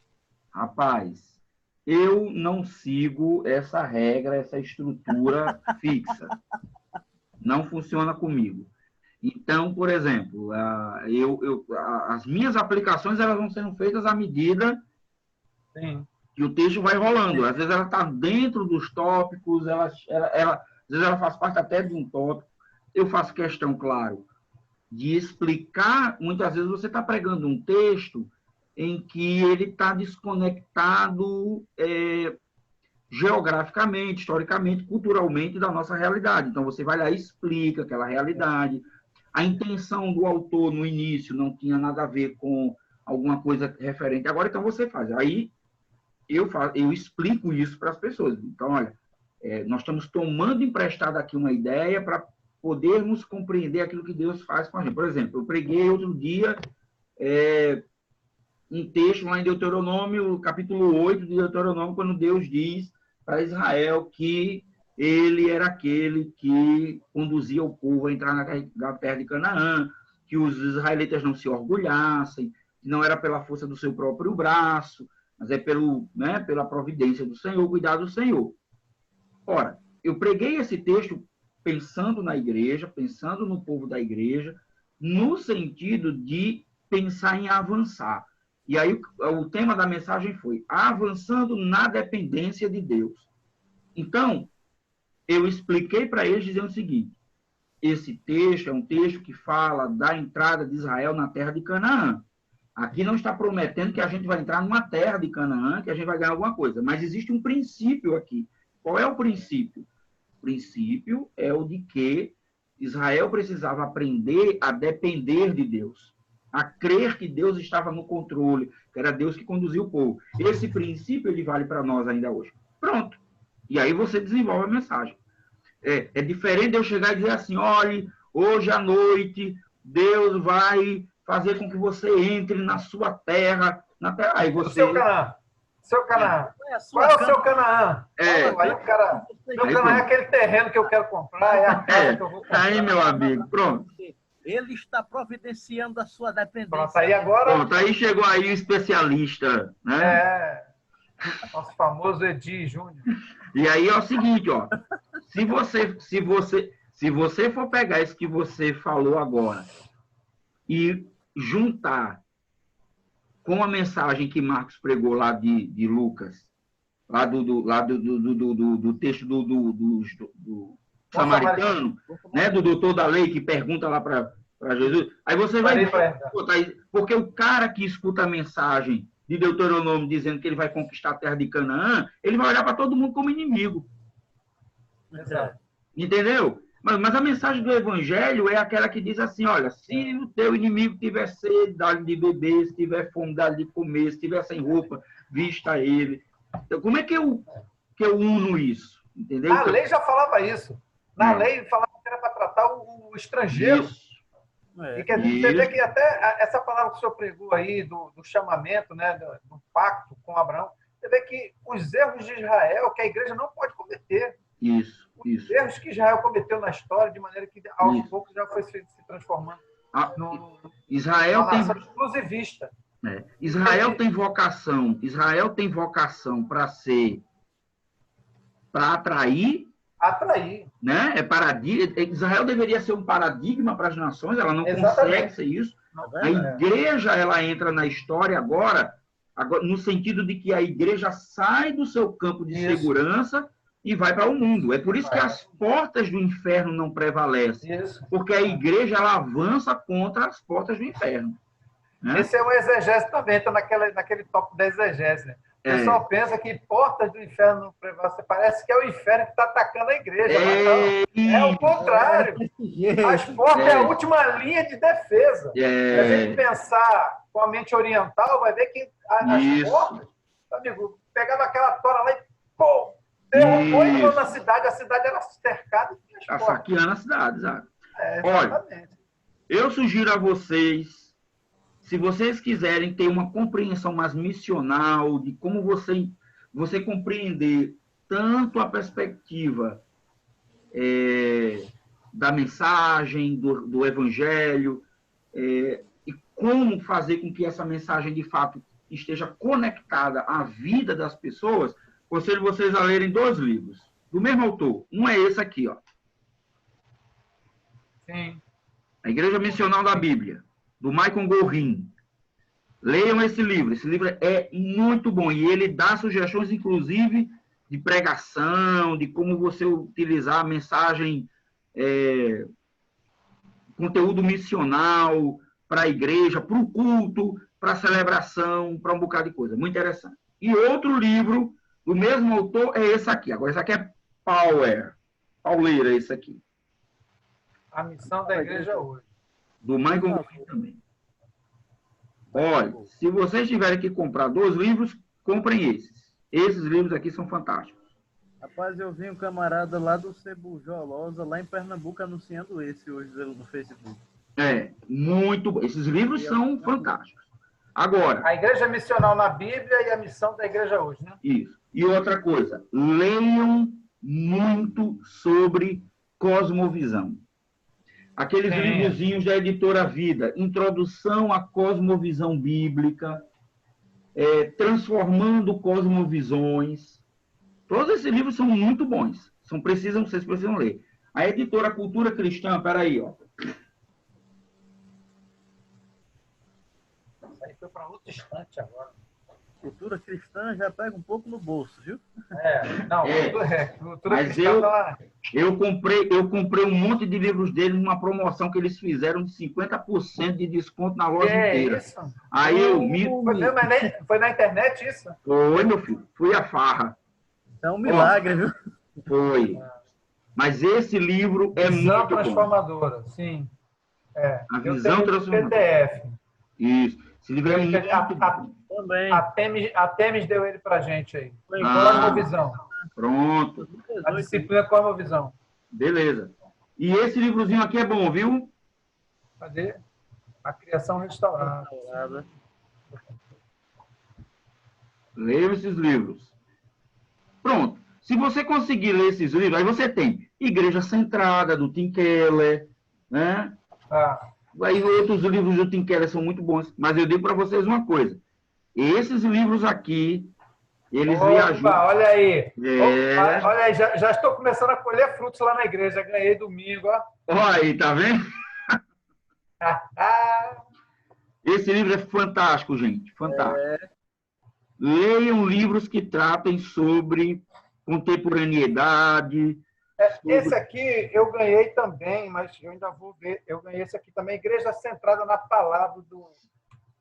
Rapaz, eu não sigo essa regra, essa estrutura fixa. Não funciona comigo. Então, por exemplo, as minhas aplicações elas vão sendo feitas à medida que o texto vai rolando. Às vezes ela está dentro dos tópicos, às vezes ela faz parte até de um tópico. Eu faço questão, claro, de explicar. Muitas vezes você está pregando um texto em que ele está desconectado geograficamente, historicamente, culturalmente da nossa realidade. Então, você vai lá e explica aquela realidade. A intenção do autor no início não tinha nada a ver com alguma coisa referente. Agora, então, você faz. Aí, eu explico isso para as pessoas. Então, olha, nós estamos tomando emprestado aqui uma ideia para podermos compreender aquilo que Deus faz com a gente. Por exemplo, eu preguei outro dia um texto lá em Deuteronômio, capítulo 8 de Deuteronômio, quando Deus diz para Israel que ele era aquele que conduzia o povo a entrar na terra de Canaã, que os israelitas não se orgulhassem, que não era pela força do seu próprio braço, mas pela providência do Senhor, cuidado do Senhor. Ora, eu preguei esse texto pensando na igreja, pensando no povo da igreja, no sentido de pensar em avançar. E aí o tema da mensagem foi avançando na dependência de Deus. Então, eu expliquei para eles dizendo o seguinte, esse texto é um texto que fala da entrada de Israel na terra de Canaã. Aqui não está prometendo que a gente vai entrar numa terra de Canaã, que a gente vai ganhar alguma coisa, mas existe um princípio aqui. Qual é o princípio? O princípio é o de que Israel precisava aprender a depender de Deus, a crer que Deus estava no controle, que era Deus que conduzia o povo. Esse princípio ele vale para nós ainda hoje. Pronto. E aí você desenvolve a mensagem. É diferente de eu chegar e dizer assim, olhe, hoje à noite, Deus vai fazer com que você entre na sua terra. Aí você... Seu Canaã. Qual é o seu Canaã? Aí o cara... Meu Canaã é aquele terreno que eu quero comprar, é a casa que eu vou comprar. Aí, meu amigo, pronto. Ele está providenciando a sua dependência. Pronto, aí agora... Pronto, aí chegou aí o especialista, né? Nosso famoso Edi Júnior. E aí é o seguinte, ó. Se você for pegar isso que você falou agora e juntar com a mensagem que Marcos pregou lá de Lucas, lá do texto do samaritano, né, do doutor da lei que pergunta lá para Jesus, aí você vai ver, porque o cara que escuta a mensagem de Deuteronômio dizendo que ele vai conquistar a terra de Canaã, ele vai olhar para todo mundo como inimigo. Exato. Entendeu? Mas a mensagem do Evangelho é aquela que diz assim, olha, se o teu inimigo tiver sede, dá-lhe de beber, se tiver fome, dá-lhe de comer, se tiver sem roupa, vista ele. Então, como é que eu uno isso? Entendeu? A lei já falava isso. Na lei falava que era para tratar o estrangeiro. Isso. E quer dizer, você vê que até essa palavra que o senhor pregou aí, do chamamento, né, do pacto com Abraão, você vê que os erros de Israel, que a igreja não pode cometer. Isso. Os erros que Israel cometeu na história, de maneira que aos poucos já foi se transformando Israel numa nação exclusivista. Israel tem vocação para atrair. Né? Israel deveria ser um paradigma para as nações, ela não consegue ser isso. A igreja ela entra na história agora, no sentido de que a igreja sai do seu campo de segurança e vai para o mundo. É por isso que as portas do inferno não prevalecem. Porque a igreja ela avança contra as portas do inferno. Né? Esse é o exegese também, está naquele tópico da exegese. Né? O pessoal pensa que portas do inferno não prevalecem. Parece que é o inferno que está atacando a igreja. Mas não, é o contrário. As portas é a última linha de defesa. Se a gente pensar com a mente oriental, vai ver que as portas, amigo, pegava aquela tora lá e pô! Derrubou e entrou na cidade, a cidade era cercada. Está saqueando a cidade, exato. Exatamente. Olha, eu sugiro a vocês, se vocês quiserem ter uma compreensão mais missional de como você compreender tanto a perspectiva da mensagem, do evangelho, e como fazer com que essa mensagem, de fato, esteja conectada à vida das pessoas, aconselho vocês a lerem 2 livros, do mesmo autor. Um é esse aqui, ó. Sim. A Igreja Missional da Bíblia, do Michael Gorin. Leiam esse livro. Esse livro é muito bom. E ele dá sugestões, inclusive, de pregação, de como você utilizar a mensagem, conteúdo missional para a igreja, para o culto, para a celebração, para um bocado de coisa. Muito interessante. E outro livro do mesmo autor é esse aqui. Agora, esse aqui é Pauleira, esse aqui. A missão da igreja hoje. Do Michael Gorin também. Olha, se vocês tiverem que comprar 2 livros, comprem esses. Esses livros aqui são fantásticos. Rapaz, eu vi um camarada lá do Cebujolosa, lá em Pernambuco, anunciando esse hoje no Facebook. Muito bom. Esses livros são fantásticos. Agora... A igreja missional na Bíblia e a missão da igreja hoje, né? Isso. E outra coisa, leiam muito sobre cosmovisão. Aqueles livrozinhos da editora Vida, Introdução à Cosmovisão Bíblica, Transformando Cosmovisões. Todos esses livros são muito bons. Vocês precisam ler. A editora Cultura Cristã, peraí, ó. Isso aí foi para outro instante agora. Cultura cristã já pega um pouco no bolso, viu? Cultura cristã tá... eu comprei um monte de livros deles numa promoção que eles fizeram de 50% de desconto na loja inteira. Isso? Aí Foi na internet isso? Foi, meu filho. Fui a farra. É um milagre, viu? Foi. Mas esse livro é muito transformadora, bom. Sim. A visão transformadora. PDF. Isso. Esse livro é muito bom. Também. A Temis deu ele pra gente aí. Cosmovisão. Pronto. A disciplina Cosmovisão. Beleza. E esse livrozinho aqui é bom, viu? Cadê? A Criação Restaurada. Leia esses livros. Pronto. Se você conseguir ler esses livros, aí você tem Igreja Centrada, do Tim Keller, né? Aí outros livros do Tim Keller são muito bons. Mas eu digo para vocês uma coisa. Esses livros aqui, eles me ajudam. Olha aí. Olha aí, já estou começando a colher frutos lá na igreja. Ganhei domingo, ó. Olha aí, tá vendo? Esse livro é fantástico, gente. Fantástico. Leiam livros que tratem sobre contemporaneidade. Esse aqui eu ganhei também, mas eu ainda vou ver. Eu ganhei esse aqui também. Igreja Centrada na Palavra, do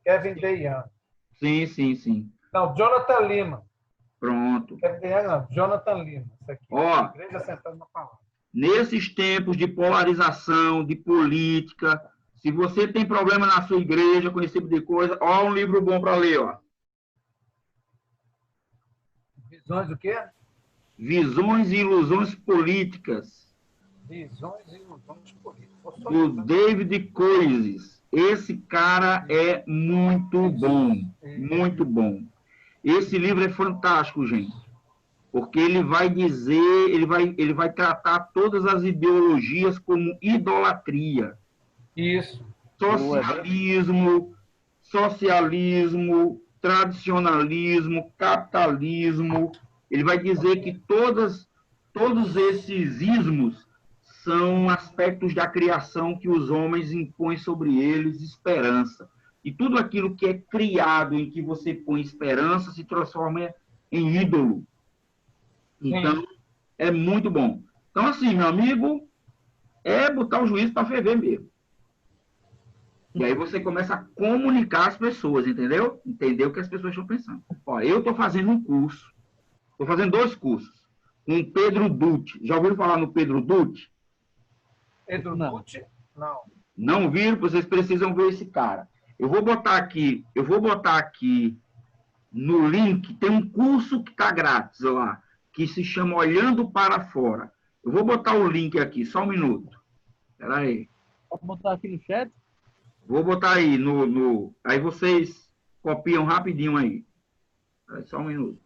Kevin DeYoung. Sim, sim, sim. Não, Jonathan Lima. Pronto. Não, Jonathan Lima. Isso aqui. Ó, Igreja Sentada na Palavra. nesses tempos de polarização, de política, se você tem problema na sua igreja com esse tipo de coisa, ó, um livro bom para ler, ó. Visões do quê? Visões e Ilusões Políticas, Visões e ilusões políticas. do David Koizes. Esse cara é muito bom, muito bom. Esse livro é fantástico, gente, porque ele vai dizer, ele vai tratar todas as ideologias como idolatria. Isso. Socialismo, tradicionalismo, capitalismo. Ele vai dizer que todos esses ismos são aspectos da criação que os homens impõem sobre eles esperança. E tudo aquilo que é criado em que você põe esperança se transforma em ídolo. Então, é muito bom. Então, assim, meu amigo, é botar o juiz para ferver mesmo. E aí você começa a comunicar às pessoas, entendeu? Entender o que as pessoas estão pensando. Ó, eu estou fazendo um curso, estou fazendo 2 cursos, com o Pedro Dutti. Já ouviram falar no Pedro Dutti? Pedro Dutti? Não. Não viram? Vocês precisam ver esse cara. Eu vou botar aqui no link, tem um curso que está grátis lá, que se chama Olhando para Fora. Eu vou botar o link aqui, só um minuto. Espera aí. Pode botar aqui no chat? Vou botar aí aí vocês copiam rapidinho aí. Só um minuto.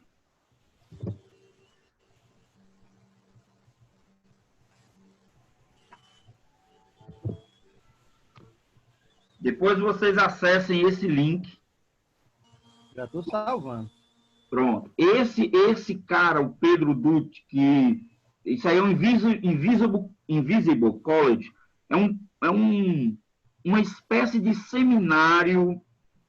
Depois vocês acessem esse link. Já estou salvando. Pronto. Esse cara, o Pedro Dutti, que isso aí é o Invisible College, uma espécie de seminário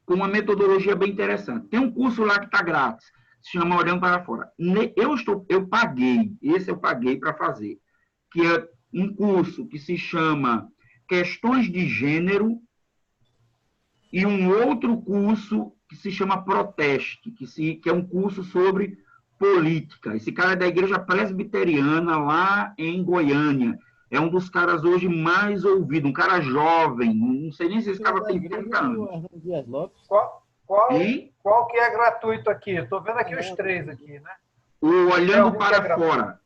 com uma metodologia bem interessante. Tem um curso lá que está grátis, se chama Olhando para Fora. Eu paguei, esse eu paguei para fazer, que é um curso que se chama Questões de Gênero, e um outro curso que se chama Proteste, que é um curso sobre política. Esse cara é da Igreja Presbiteriana, lá em Goiânia. É um dos caras hoje mais ouvidos, um cara jovem, não sei nem se esse cara tem 30 anos. Qual que é gratuito aqui? Estou vendo aqui os 3 aqui, né? O Olhando para Fora.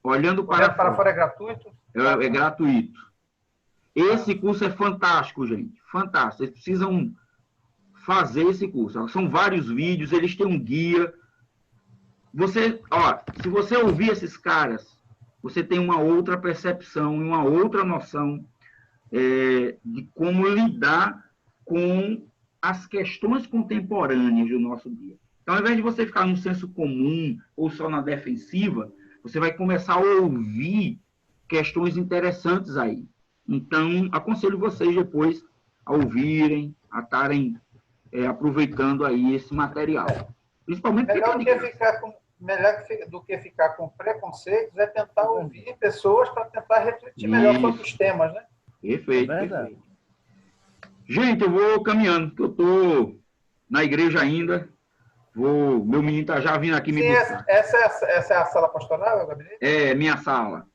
Olhando para Fora é gratuito? É gratuito. Esse curso é fantástico, gente. Fantástico. Vocês precisam fazer esse curso. São vários vídeos, eles têm um guia. Se você ouvir esses caras, você tem uma outra percepção, uma outra noção de como lidar com as questões contemporâneas do nosso dia. Então, ao invés de você ficar no senso comum ou só na defensiva, você vai começar a ouvir questões interessantes aí. Então, aconselho vocês depois a ouvirem, a estarem aproveitando aí esse material. Principalmente melhor do que ficar com preconceitos é tentar ouvir pessoas para tentar refletir melhor sobre os temas, né? Perfeito, perfeito. Gente, eu vou caminhando, porque eu estou na igreja ainda. Meu menino está já vindo aqui me buscar. Essa é a sala pastoral, é o gabinete? É, minha sala.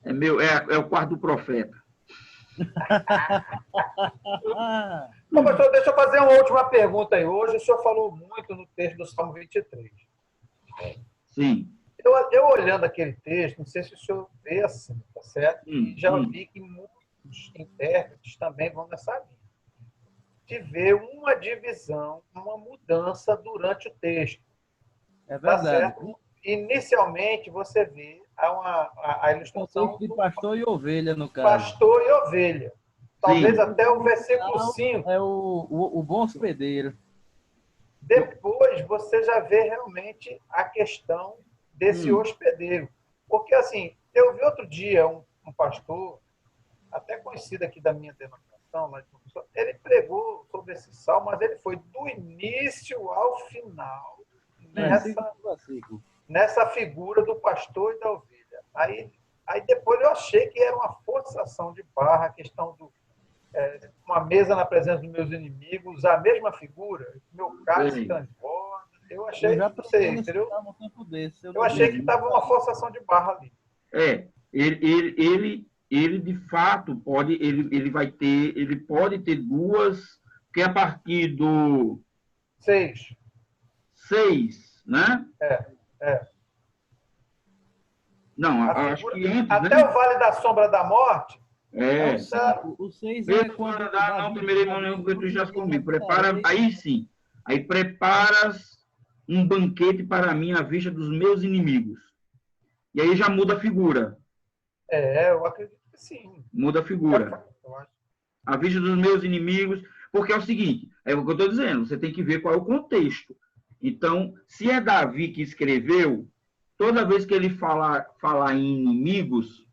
É o quarto do profeta. Bom, pastor, deixa eu fazer uma última pergunta aí. Hoje o senhor falou muito no texto do Salmo 23. Sim. Eu olhando aquele texto, não sei se o senhor vê assim, tá certo? Já vi que muitos intérpretes também vão nessa linha. De ver uma divisão, uma mudança durante o texto. É verdade. Tá certo? Inicialmente, você vê a ilustração de pastor e ovelha, no caso. Pastor e ovelha. Talvez Sim. até o versículo 5. É o bom hospedeiro. Depois, você já vê realmente a questão desse hospedeiro. Porque, assim, eu vi outro dia um pastor, até conhecido aqui da minha denominação, lá de professor, ele pregou sobre esse salmo, mas ele foi do início ao final nessa figura do pastor e da ovelha. Aí depois eu achei que era uma forçação de barra a questão uma mesa na presença dos meus inimigos, usar a mesma figura, meu cálice Sei. transborda. Eu Eu achei, já não sei, pensei nesse entendeu? salmo um tempo desse. Eu Eu não achei que vi. estava uma forçação de barra ali. Ele de fato pode, ele vai ter, ele pode ter duas, que é a partir do 6. 6, né? É, é. Não, A acho figura, que antes, até né? o Vale da Sombra da Morte, É o É. 5. O 6 é Mesmo para quando dar, não, Davi primeiro irmão, diz, não, que tu outro já dia comigo. Prepara, habitarei. aí sim. Aí preparas um banquete para mim à vista dos meus inimigos. E aí já muda a figura. eu acredito que sim. Muda a figura. Eu acho. À vista dos meus inimigos, porque é o seguinte, é o que eu estou dizendo, você tem que ver qual é o contexto. Então, se é Davi que escreveu, toda vez que ele falar em inimigos,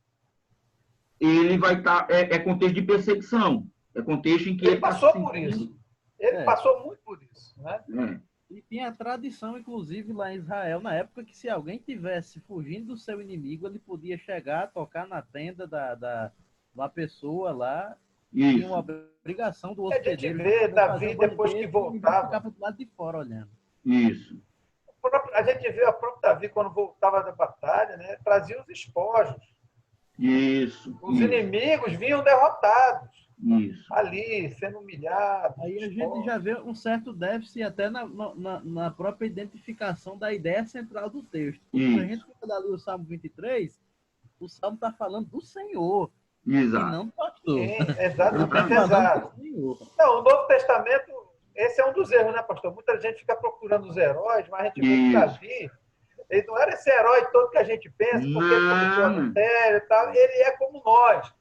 ele vai estar, é contexto de perseguição, é contexto em que ele Ele está se passou por isso. sentindo. Ele É. passou muito por isso, né? E tinha a tradição, inclusive, lá em Israel, na época, que se alguém tivesse fugindo do seu inimigo, ele podia chegar, tocar na tenda da pessoa lá, tinha uma Isso, obrigação do A gente hospedeiro vê de fazer Davi um depois que banquete e voltava. ficava do lado de fora olhando. isso, A gente vê o próprio Davi quando voltava da batalha, né? Trazia os espojos. isso, Os inimigos vinham derrotados, isso. ali, sendo humilhados. Aí a gente já vê um certo déficit até na própria identificação da ideia central do texto. Porque se a gente for ali o Salmo 23, o Salmo está falando do Senhor, e Exato. não do pastor. Sim, Ele está exatamente, falando exato. do Senhor. Não, o Novo Testamento, esse é um dos erros, né, pastor? Muita gente fica procurando os heróis, mas a gente vê que Davi, ele não era esse herói todo que a gente pensa, porque ele cometeu adultério e tal. Ele é como nós,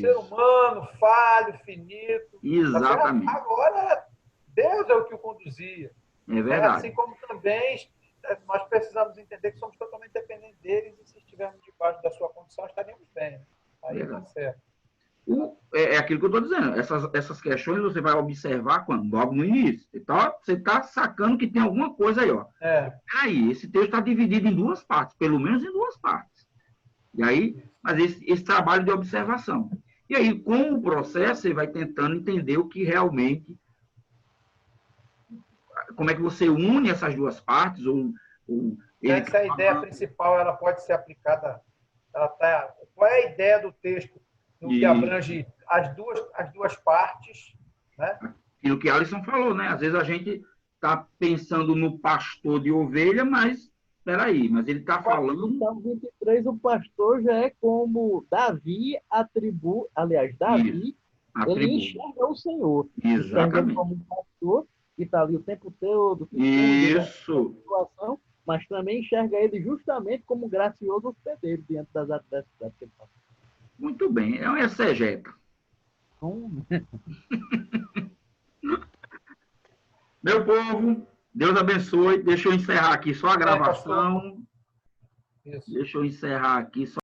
ser humano, falho, finito. Exatamente. Agora, Deus é o que o conduzia. É verdade. Assim como também nós precisamos entender que somos totalmente dependentes deles e se estivermos debaixo da sua condição, estaremos bem. Aí está certo. É aquilo que eu estou dizendo. Essas questões você vai observar quando? Logo no início. Então, você está sacando que tem alguma coisa aí. Ó. Peraí, esse texto está dividido em duas partes, pelo menos em duas partes. E aí, mas esse trabalho de observação. E aí, com o processo, você vai tentando entender o que realmente... Como é que você une essas duas partes, essa ideia principal, ela pode ser aplicada... qual é a ideia do texto no que abrange as duas partes, né? Aquilo que a Alisson falou, né? Às vezes a gente está pensando no pastor de ovelha, mas mas ele está falando... No Salmo 23, o pastor já é como Davi Davi, ele enxerga o Senhor. Enxerga ele como um pastor, que está ali o tempo todo, Isso. Situação, mas também enxerga ele justamente como um gracioso hospedeiro diante das adversidades que ele passa. Muito bem, é um exegeta. Meu povo, Deus abençoe. Deixa eu encerrar aqui só a gravação. Deixa eu encerrar aqui só